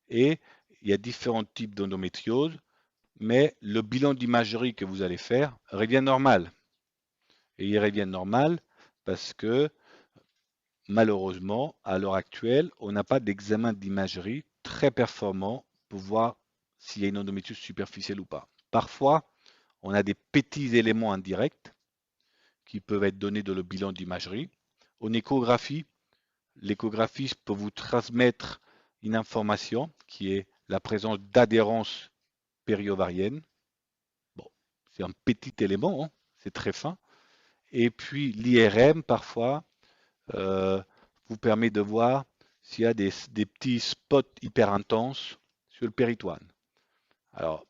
Et il y a différents types d'endométriose, mais le bilan d'imagerie que vous allez faire revient normal. Et il revient normal parce que malheureusement, à l'heure actuelle, on n'a pas d'examen d'imagerie très performant pour voir s'il y a une endométriose superficielle ou pas. Parfois, on a des petits éléments indirects qui peuvent être donnés dans le bilan d'imagerie. En échographie, l'échographie peut vous transmettre une information qui est la présence d'adhérence périovarienne. Bon, c'est un petit élément, hein, c'est très fin. Et puis l'IRM, parfois, euh, vous permet de voir s'il y a des petits spots hyper intenses sur le péritoine. Alors,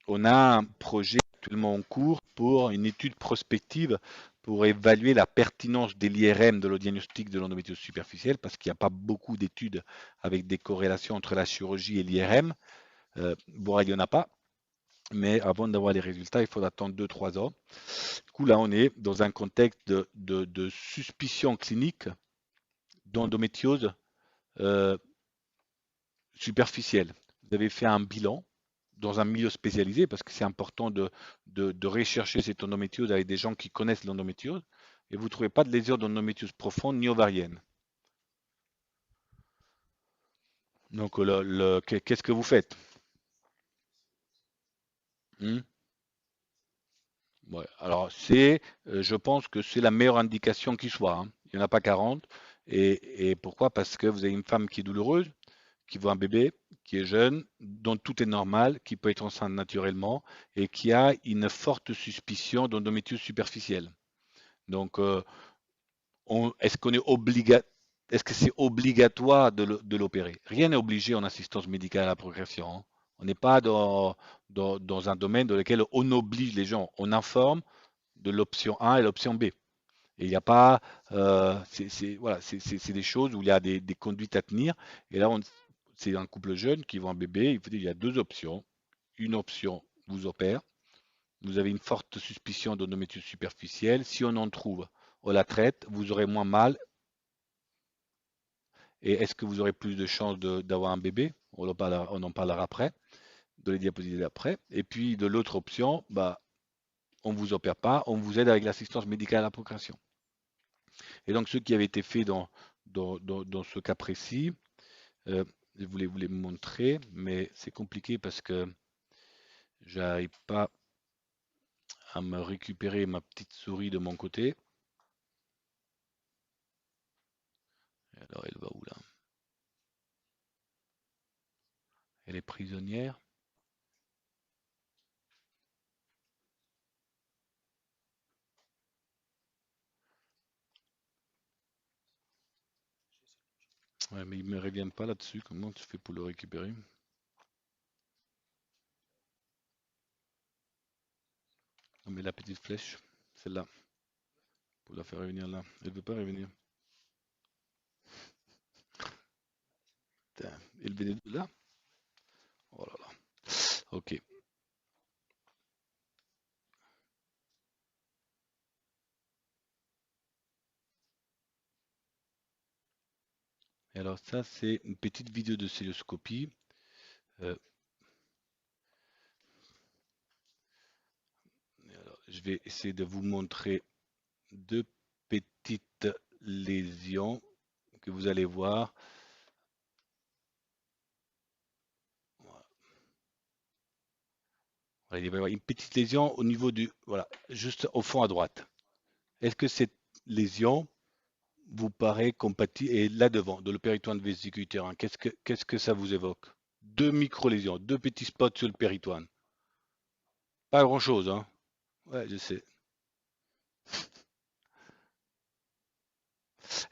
on a un projet actuellement en cours pour une étude prospective pour évaluer la pertinence de l'IRM de le diagnostic de l'endométriose superficielle, parce qu'il n'y a pas beaucoup d'études avec des corrélations entre la chirurgie et l'IRM, voire il n'y en a pas. Mais avant d'avoir les résultats, il faut attendre 2-3 ans. Du coup, là, on est dans un contexte de suspicion clinique d'endométriose euh, superficielle. Vous avez fait un bilan, dans un milieu spécialisé, parce que c'est important de rechercher cette endométriose avec des gens qui connaissent l'endométriose, et vous ne trouvez pas de lésions d'endométriose profonde ni ovarienne. Donc, qu'est-ce que vous faites? Hmm. Ouais, alors, je pense que c'est la meilleure indication qui soit, hein. Il n'y en a pas 40. Et pourquoi? Parce que vous avez une femme qui est douloureuse, qui voit un bébé, qui est jeune, dont tout est normal, qui peut être enceinte naturellement et qui a une forte suspicion d'endométriose superficielle. Donc, est-ce qu'on est est-ce que c'est obligatoire de l'opérer? Rien n'est obligé en assistance médicale à la progression, hein. On n'est pas dans un domaine dans lequel on oblige les gens. On informe de l'option A et l'option B. Et il n'y a pas, voilà, c'est des choses où il y a des conduites à tenir. Et là, c'est un couple jeune qui voit un bébé. Il faut dire, il y a deux options. Une option vous opère. Vous avez une forte suspicion d'endométriose superficielle. Si on en trouve, on la traite. Vous aurez moins mal. Et est-ce que vous aurez plus de chances d'avoir un bébé? On en parlera après, dans les diapositives d'après. Et puis de l'autre option, bah, on ne vous opère pas, on vous aide avec l'assistance médicale à la procréation. Et donc, ce qui avait été fait dans ce cas précis, je voulais vous les montrer, mais c'est compliqué parce que j'arrive pas à me récupérer ma petite souris de mon côté. Alors, elle va où là? Elle est prisonnière. Ouais, mais il me revient pas là-dessus. Comment tu fais pour le récupérer? Non, mais la petite flèche, celle-là, pour la faire revenir là. Elle veut pas revenir. Putain, elle venait de là? Oh là là. Ok. Et alors ça, c'est une petite vidéo de célioscopie. Euh, alors, je vais essayer de vous montrer deux petites lésions que vous allez voir. Voilà, il va y avoir une petite lésion au niveau voilà, juste au fond à droite. Est-ce que cette lésion vous paraît compatible, et là devant, dans le péritoine vésicule utérin, qu'est-ce que ça vous évoque? Deux micro-lésions, deux petits spots sur le péritoine. Pas grand-chose, hein? Ouais, je sais.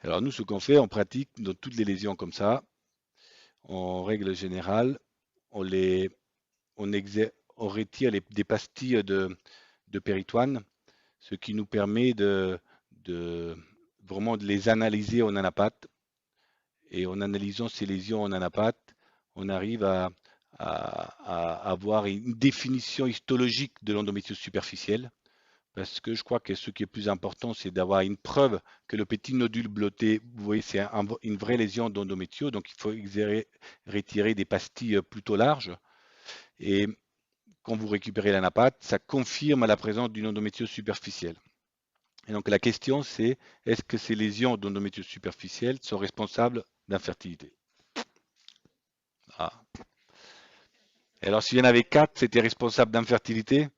Alors nous, ce qu'on fait en pratique, dans toutes les lésions comme ça, en règle générale, on les, on retire des pastilles de péritoine, ce qui nous permet de vraiment de les analyser en anapathe. Et en analysant ces lésions en anapathe, on arrive à avoir une définition histologique de l'endométriose superficielle. Parce que je crois que ce qui est plus important, c'est d'avoir une preuve que le petit nodule blotté, vous voyez, c'est une vraie lésion d'endométriose. Donc il faut retirer des pastilles plutôt larges. Et quand vous récupérez l'anapathe, ça confirme la présence d'une endométriose superficielle. Et donc la question c'est, est-ce que ces lésions d'endométriose superficielle sont responsables d'infertilité? Ah. Et alors s'il y en avait 4, c'était responsable d'infertilité?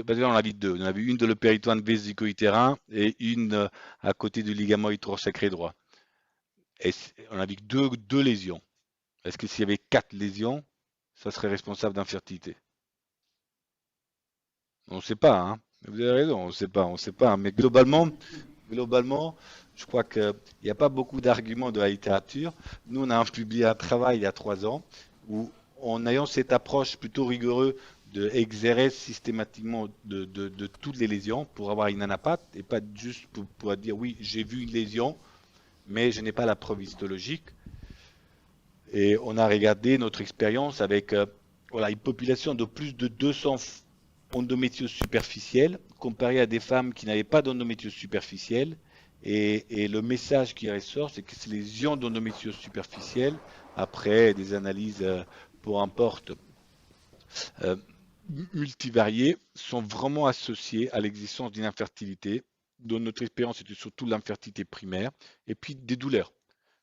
Parce qu'on en a vu deux. On a vu une de le péritoine vésico-utérin et une à côté du ligament hydrosacré droit. Et on a vu deux lésions. Est-ce que s'il y avait 4 lésions, ça serait responsable d'infertilité? On ne sait pas, hein. Vous avez raison, on ne sait pas, hein. Mais globalement, je crois qu'il n'y a pas beaucoup d'arguments de la littérature. Nous, on a publié un travail il y a 3 ans où, en ayant cette approche plutôt rigoureuse de exérer systématiquement de toutes les lésions pour avoir une anapathe et pas juste pour dire oui, j'ai vu une lésion, mais je n'ai pas la preuve histologique. Et on a regardé notre expérience avec voilà, une population de plus de 200 endométriose superficielle comparée à des femmes qui n'avaient pas d'endométriose superficielle. Et le message qui ressort, c'est que ces lésions d'endométriose superficielle après des analyses, peu importe, euh, multivariées, sont vraiment associées à l'existence d'une infertilité. Dans notre expérience, c'était surtout l'infertilité primaire, et puis des douleurs.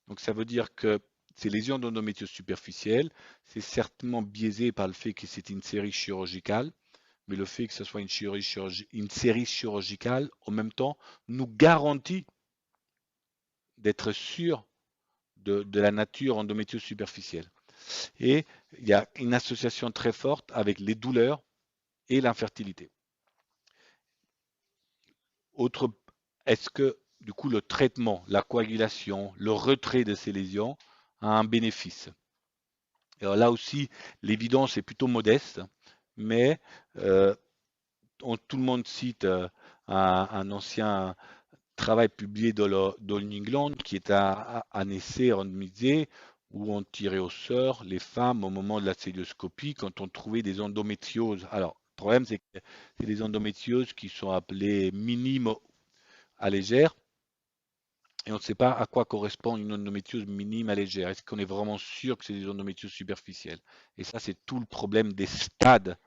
Donc ça veut dire que ces lésions d'endométriose superficielle, c'est certainement biaisé par le fait que c'est une série chirurgicale, mais le fait que ce soit une série chirurgicale, en même temps, nous garantit d'être sûr de la nature endométriose superficielle. Et il y a une association très forte avec les douleurs et l'infertilité. Autre, est-ce que du coup le traitement, la coagulation, le retrait de ces lésions a un bénéfice? Alors là aussi, l'évidence est plutôt modeste, mais euh, tout le monde cite un ancien travail publié dans le New England qui est un essai randomisé où on tirait au sort les femmes au moment de la célioscopie quand on trouvait des endométrioses. Alors, le problème, c'est que c'est des endométrioses qui sont appelées minimes à légère et on ne sait pas à quoi correspond une endométriose minime à légère. Est-ce qu'on est vraiment sûr que c'est des endométrioses superficielles? Et ça, c'est tout le problème des stades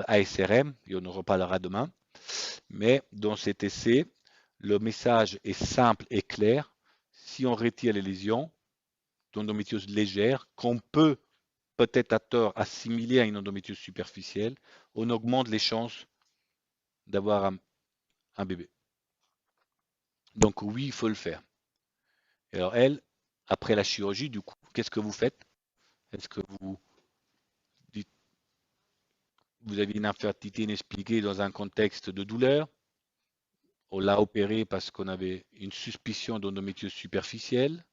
ASRM, et on en reparlera demain. Mais dans cet essai, le message est simple et clair. Si on retire les lésions d'endométriose légère, qu'on peut peut-être à tort assimiler à une endométriose superficielle, on augmente les chances d'avoir un bébé. Donc oui, il faut le faire. Et alors elle, après la chirurgie, du coup, qu'est-ce que vous faites? Est-ce que vous dites, vous avez une infertilité inexpliquée dans un contexte de douleur? On l'a opéré parce qu'on avait une suspicion d'endométriose superficielle.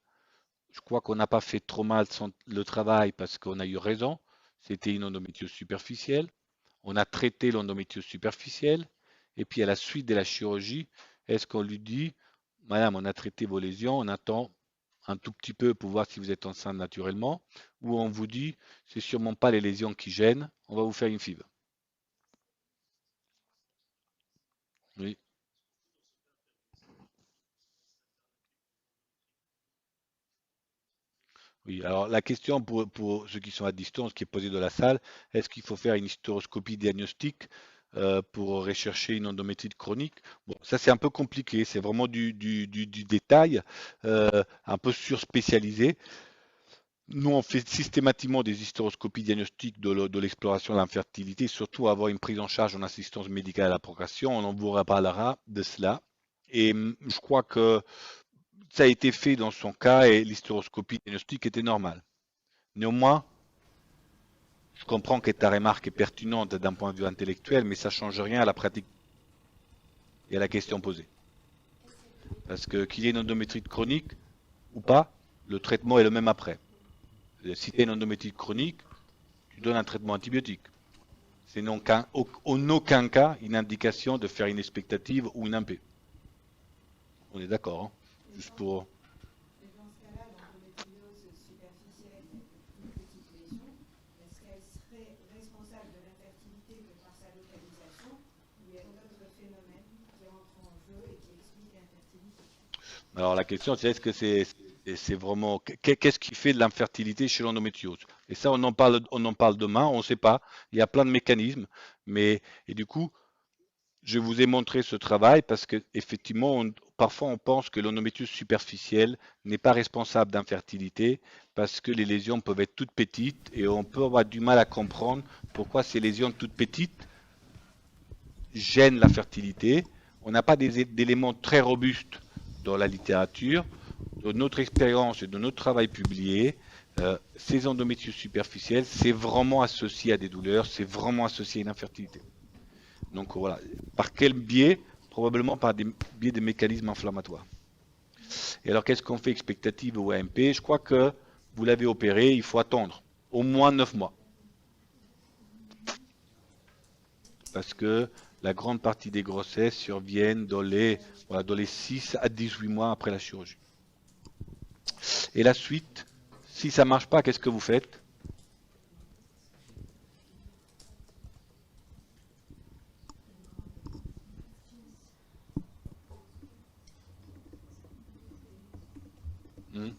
Je crois qu'on n'a pas fait trop mal le travail parce qu'on a eu raison. C'était une endométriose superficielle. On a traité l'endométriose superficielle. Et puis à la suite de la chirurgie, est-ce qu'on lui dit, Madame, on a traité vos lésions, on attend un tout petit peu pour voir si vous êtes enceinte naturellement, ou on vous dit, c'est sûrement pas les lésions qui gênent, on va vous faire une FIV. Oui. Oui, alors la question pour ceux qui sont à distance, qui est posée dans la salle, est-ce qu'il faut faire une hystéroscopie diagnostique pour rechercher une endométrite chronique? Bon, ça c'est un peu compliqué, c'est vraiment du détail, un peu surspécialisé. Nous, on fait systématiquement des hystéroscopies diagnostiques de l'exploration de l'infertilité, surtout avoir une prise en charge en assistance médicale à la procréation. On en vous reparlera de cela. Et je crois que ça a été fait dans son cas et l'hystéroscopie diagnostique était normale. Néanmoins, je comprends que ta remarque est pertinente d'un point de vue intellectuel, mais ça ne change rien à la pratique et à la question posée. Parce que qu'il y ait une endométrite chronique ou pas, le traitement est le même après. Si tu as une endométrite chronique, tu donnes un traitement antibiotique. C'est en aucun cas une indication de faire une expectative ou une impé. On est d'accord, hein? Juste pour... Mais dans ce cas-là, l'endométriose superficielle, une petite lésion, est-ce qu'elle serait responsable de l'infertilité que par sa localisation, ou il y a d'autres phénomènes qui entrent en jeu et qui expliquent l'infertilité? Alors la question, c'est est-ce que c'est vraiment qu'est-ce qui fait de l'infertilité chez l'endométriose? Et ça, on en parle demain. On ne sait pas. Il y a plein de mécanismes, mais et du coup, je vous ai montré ce travail parce que effectivement, parfois on pense que l'endométriose superficielle n'est pas responsable d'infertilité parce que les lésions peuvent être toutes petites et on peut avoir du mal à comprendre pourquoi ces lésions toutes petites gênent la fertilité. On n'a pas d'éléments très robustes dans la littérature. De notre expérience et de notre travail publié, ces endométrioses superficielles, c'est vraiment associé à des douleurs, c'est vraiment associé à une infertilité. Donc voilà. Par quel biais? Probablement par des biais des mécanismes inflammatoires. Et alors qu'est-ce qu'on fait expectative ou AMP? Je crois que vous l'avez opéré, il faut attendre au moins 9 mois. Parce que la grande partie des grossesses surviennent voilà, dans les 6 à 18 mois après la chirurgie. Et la suite, si ça ne marche pas, qu'est-ce que vous faites? Hmm.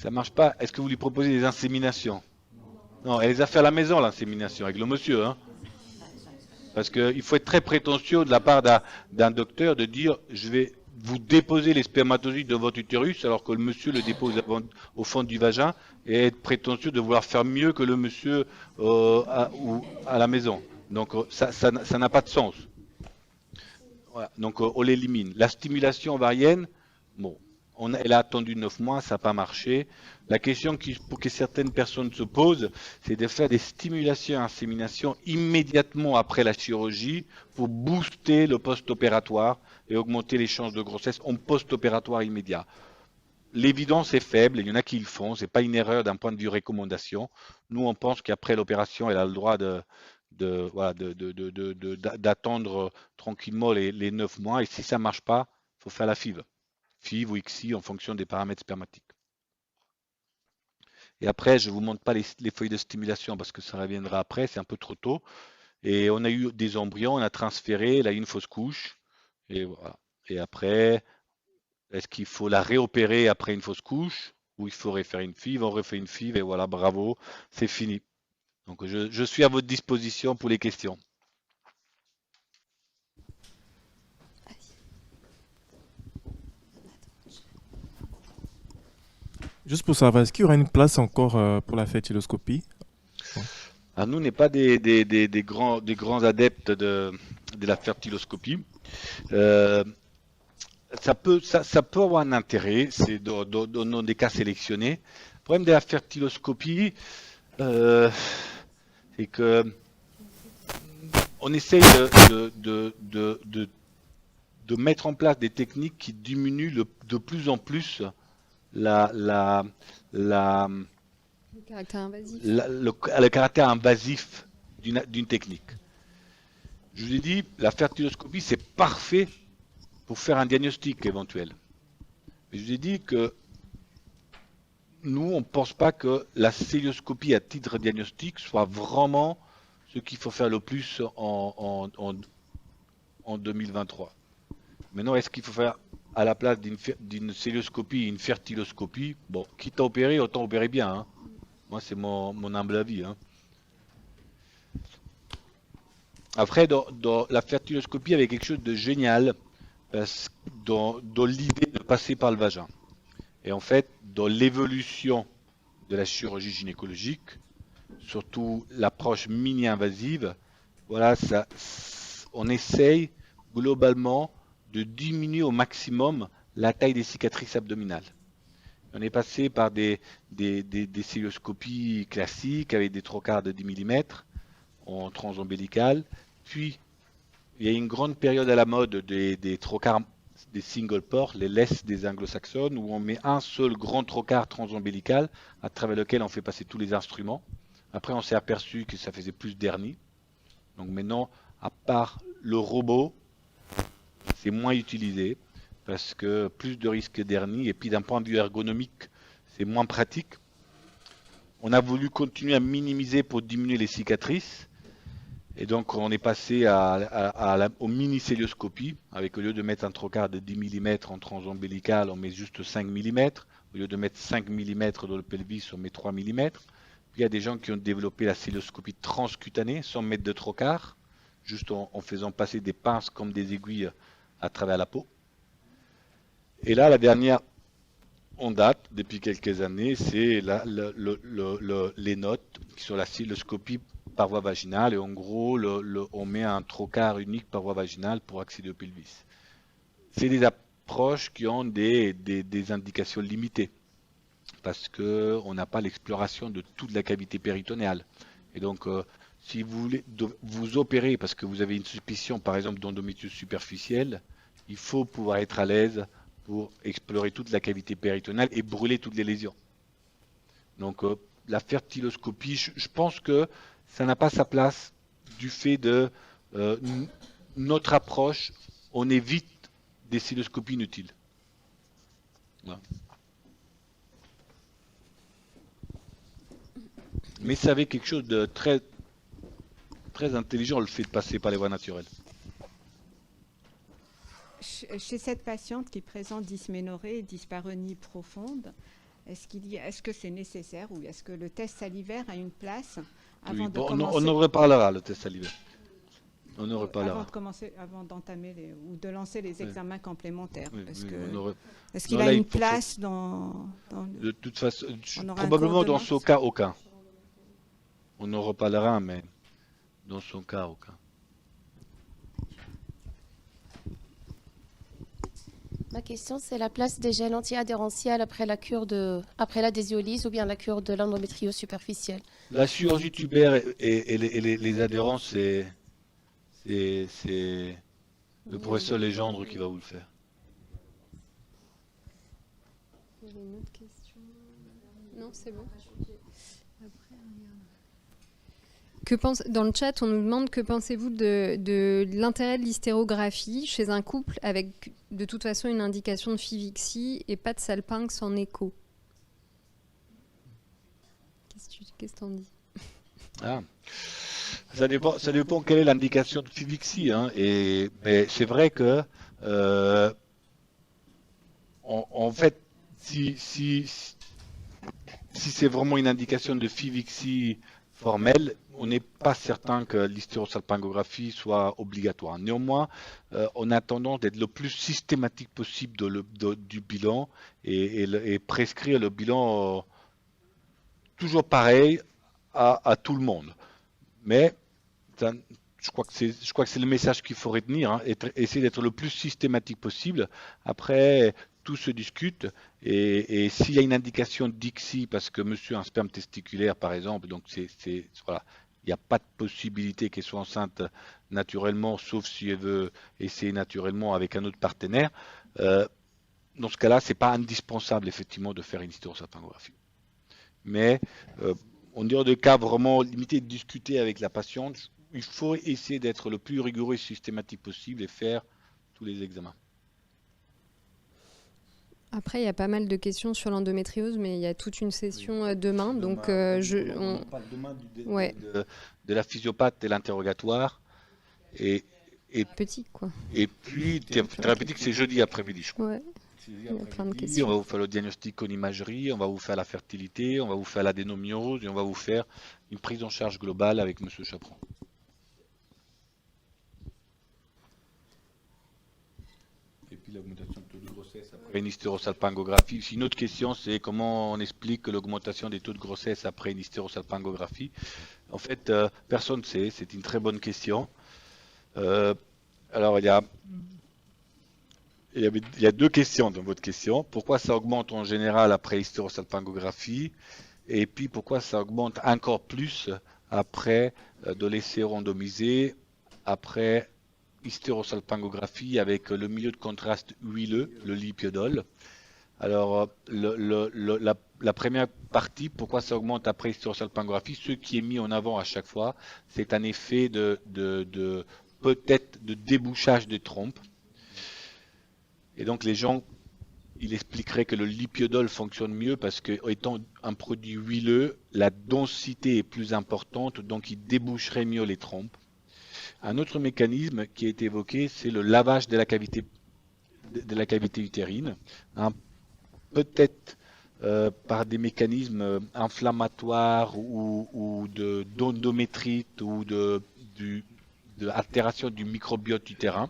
Ça marche pas. Est-ce que vous lui proposez des inséminations? Non, elle les a fait à la maison, l'insémination, avec le monsieur, hein. Parce qu'il faut être très prétentieux de la part d'un docteur de dire je vais vous déposer les spermatozoïdes de votre utérus alors que le monsieur le dépose au fond du vagin et être prétentieux de vouloir faire mieux que le monsieur à la maison. Donc ça n'a pas de sens. Voilà. Donc on l'élimine. La stimulation ovarienne, bon, elle a attendu 9 mois, ça n'a pas marché. La question pour que certaines personnes se posent, c'est de faire des stimulations à insémination immédiatement après la chirurgie pour booster le post-opératoire et augmenter les chances de grossesse en post-opératoire immédiat. L'évidence est faible, il y en a qui le font, c'est pas une erreur d'un point de vue recommandation. Nous, on pense qu'après l'opération, elle a le droit voilà, d'attendre tranquillement les 9 mois. Et si ça marche pas, il faut faire la FIV. FIV ou ICSI en fonction des paramètres spermatiques. Et après, je ne vous montre pas les feuilles de stimulation parce que ça reviendra après, c'est un peu trop tôt. Et on a eu des embryons, on a transféré, il a eu une fausse couche. Et voilà. Et après, est-ce qu'il faut la réopérer après une fausse couche ou il faut refaire une FIV? On refait une FIV et voilà, bravo, c'est fini. Donc je suis à votre disposition pour les questions. Juste pour savoir, est-ce qu'il y aura une place encore pour la fertiloscopie? Alors nous, on n'est pas des grands adeptes de la fertiloscopie. Ça peut avoir un intérêt, c'est dans des cas sélectionnés. Le problème de la fertiloscopie, c'est que on essaye de mettre en place des techniques qui diminuent de plus en plus le caractère invasif. le caractère invasif d'une technique. Je vous ai dit, la fertiloscopie, c'est parfait pour faire un diagnostic éventuel. Mais je vous ai dit que nous, on ne pense pas que la célioscopie à titre diagnostic soit vraiment ce qu'il faut faire le plus en 2023. Maintenant, est-ce qu'il faut faire à la place d'une célioscopie une fertiloscopie? Bon, quitte à opérer, autant opérer bien, hein. Moi, c'est mon humble avis, hein. Après, dans la fertiloscopie, il y avait quelque chose de génial dans l'idée de passer par le vagin. Et en fait, dans l'évolution de la chirurgie gynécologique, surtout l'approche mini-invasive, voilà, on essaye globalement de diminuer au maximum la taille des cicatrices abdominales. On est passé par des célioscopies classiques avec des trocars de 10 mm en transombilical. Puis, il y a une grande période à la mode des trocars, des single ports, les LES des anglo-saxonnes, où on met un seul grand trocar transombilical à travers lequel on fait passer tous les instruments. Après, on s'est aperçu que ça faisait plus d'hernie. Donc maintenant, à part le robot, c'est moins utilisé parce que plus de risques d'hernie et puis d'un point de vue ergonomique, c'est moins pratique. On a voulu continuer à minimiser pour diminuer les cicatrices. Et donc, on est passé aux mini-célioscopies, avec au lieu de mettre un trocar de 10 mm en transombilical, on met juste 5 mm. Au lieu de mettre 5 mm dans le pelvis, on met 3 mm. Puis il y a des gens qui ont développé la célioscopie transcutanée, sans mettre de trocar, juste en faisant passer des pinces comme des aiguilles à travers la peau. Et là, la dernière en date, depuis quelques années, c'est les notes qui sont la célioscopie par voie vaginale. Et en gros, on met un trocar unique par voie vaginale pour accéder au pelvis. C'est des approches qui ont des indications limitées parce qu'on n'a pas l'exploration de toute la cavité péritonéale. Et donc, si vous voulez vous opérer parce que vous avez une suspicion, par exemple, d'endométriose superficielle, il faut pouvoir être à l'aise pour explorer toute la cavité péritonéale et brûler toutes les lésions. Donc, la fertiloscopie, je pense que ça n'a pas sa place du fait de notre approche, on évite des célioscopies inutiles. Voilà. Mais ça avait quelque chose de très, très intelligent, le fait de passer par les voies naturelles. Chez cette patiente qui présente dysménorrhée et dyspareunie profonde, est-ce que c'est nécessaire ou est-ce que le test salivaire a une place Oui, avant de bon, on commencer, en reparlera, le test salivaire. On en reparlera. avant d'entamer ou de lancer les Oui, examens complémentaires? oui, Est-ce oui, que, on aurait... est-ce Non, qu'il a là, il une faut faire... place De toute façon, on aura un cours probablement dans demain? son cas, aucun. On en reparlera, mais dans son cas, aucun. Ma question, c'est la place des gels anti-adhérentiels après la désiolyse ou bien la cure de l'endométriose superficielle. La chirurgie tubaire et les adhérences, c'est le professeur Legendre qui va vous le faire. Il y avait une autre question. Non, c'est bon. Dans le chat, on nous demande que pensez-vous de l'intérêt de l'hystérographie chez un couple avec de toute façon une indication de Fivixie et pas de salpinx en écho. Qu'est-ce que t'en dis? Ah. Ça dépend quelle est l'indication de Fivixie, hein, mais c'est vrai que, en fait, si c'est vraiment une indication de Fivixie formelle, on n'est pas certain que l'hystérosalpingographie soit obligatoire. Néanmoins, on a tendance d'être le plus systématique possible du bilan et prescrire le bilan toujours pareil à tout le monde. Mais je crois que c'est le message qu'il faut retenir, hein, essayer d'être le plus systématique possible. Après, tout se discute et s'il y a une indication d'ICSI parce que monsieur a un sperme testiculaire par exemple, donc voilà, il n'y a pas de possibilité qu'elle soit enceinte naturellement, sauf si elle veut essayer naturellement avec un autre partenaire. Dans ce cas-là, c'est pas indispensable effectivement de faire une hystérosalpingographie. Mais on dirait de cas vraiment limités, de discuter avec la patiente. Il faut essayer d'être le plus rigoureux et systématique possible et faire tous les examens. Après, il y a pas mal de questions sur l'endométriose, mais il y a toute une session demain. Donc, on parle demain ouais. de la physiopathe et l'interrogatoire. Et Petit, quoi. Et puis, thérapeutique, c'est jeudi après-midi, je crois. Ouais. Il y a plein de On questions. va vous faire le diagnostic en imagerie, on va vous faire la fertilité, on va vous faire l'adénomyose et on va vous faire une prise en charge globale avec monsieur Chaperon. Et puis l'augmentation de taux de grossesse après une hystérosalpingographie. Une autre question, c'est comment on explique l'augmentation des taux de grossesse après une hystérosalpingographie. En fait, personne ne sait, c'est une très bonne question. Alors, il y a deux questions dans votre question. Pourquoi ça augmente en général après hystérosalpingographie? Et puis, pourquoi ça augmente encore plus après de laisser randomiser, après hystérosalpingographie avec le milieu de contraste huileux, le lipiodol? Alors, la première partie, pourquoi ça augmente après hystérosalpingographie, ce qui est mis en avant à chaque fois, c'est un effet peut-être de débouchage des trompes. Et donc les gens, il expliquerait que le lipiodol fonctionne mieux parce que étant un produit huileux, la densité est plus importante, donc il déboucherait mieux les trompes. Un autre mécanisme qui a été évoqué, c'est le lavage de la cavité utérine, hein, peut-être par des mécanismes inflammatoires ou d'endométrite ou de altération du microbiote utérin,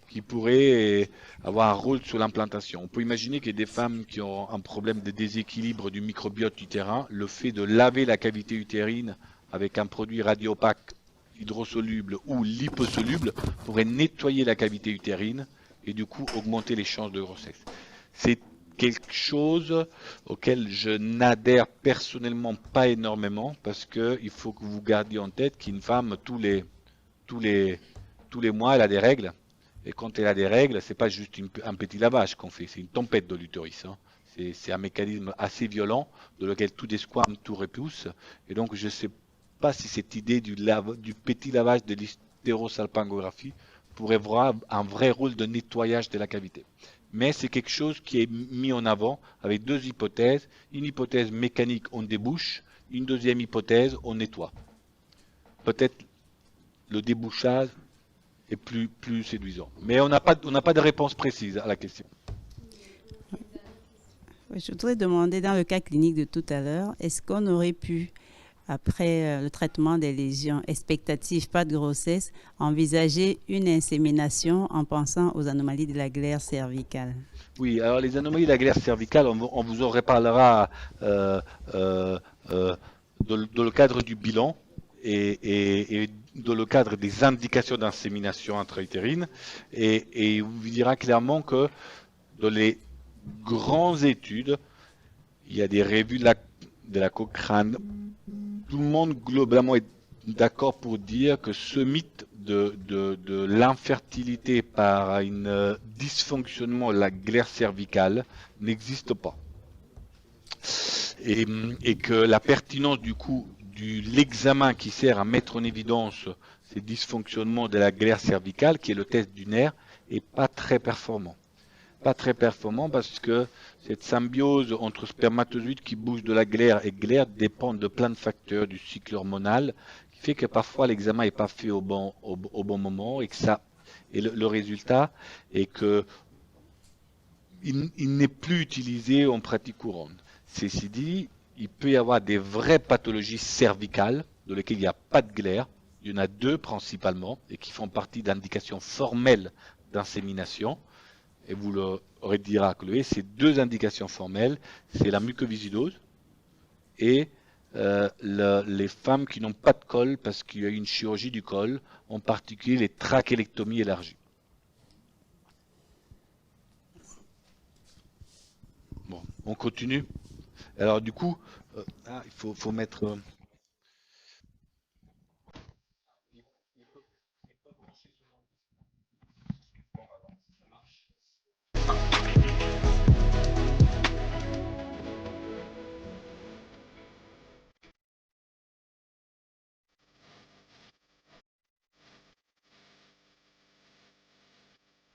qui pourrait avoir un rôle sur l'implantation. On peut imaginer qu'il y a des femmes qui ont un problème de déséquilibre du microbiote utérin. Le fait de laver la cavité utérine avec un produit radiopaque hydrosoluble ou liposoluble pourrait nettoyer la cavité utérine et du coup augmenter les chances de grossesse. C'est quelque chose auquel je n'adhère personnellement pas énormément parce qu'il faut que vous gardiez en tête qu'une femme, tous les mois, elle a des règles. Et quand elle a des règles, c'est pas juste un petit lavage qu'on fait, c'est une tempête de l'utérus. Hein. C'est un mécanisme assez violent, de lequel tout desquame, tout repousse. Et donc, je ne sais pas si cette idée du petit lavage de l'hystérosalpingographie pourrait avoir un vrai rôle de nettoyage de la cavité. Mais c'est quelque chose qui est mis en avant avec deux hypothèses. Une hypothèse mécanique, on débouche. Une deuxième hypothèse, on nettoie. Peut-être le débouchage est plus séduisant. Mais on n'a pas de réponse précise à la question. Je voudrais demander, dans le cas clinique de tout à l'heure, est-ce qu'on aurait pu, après le traitement des lésions expectatives, pas de grossesse, envisager une insémination en pensant aux anomalies de la glaire cervicale? Oui, alors les anomalies de la glaire cervicale, on vous en reparlera euh, euh, dans le cadre du bilan et dans le cadre des indications d'insémination intra-utérine. Et il vous dira clairement que dans les grandes études, il y a des revues de la Cochrane. Tout le monde globalement est d'accord pour dire que ce mythe de l'infertilité par un dysfonctionnement de la glaire cervicale n'existe pas. Et que la pertinence du coup de l'examen qui sert à mettre en évidence ces dysfonctionnements de la glaire cervicale, qui est le test du nerf, est pas très performant. Pas très performant parce que cette symbiose entre spermatozoïdes qui bougent de la glaire et glaire dépend de plein de facteurs du cycle hormonal, qui fait que parfois l'examen n'est pas fait au bon moment et que le résultat est que il n'est plus utilisé en pratique courante. Ceci dit, il peut y avoir des vraies pathologies cervicales dans lesquelles il n'y a pas de glaire. Il y en a deux principalement et qui font partie d'indications formelles d'insémination. Et vous le redira, Chloé, ces deux indications formelles, c'est la mucoviscidose et les femmes qui n'ont pas de col parce qu'il y a eu une chirurgie du col, en particulier les trachélectomies élargies. Bon, on continue. Alors du coup, il faut mettre...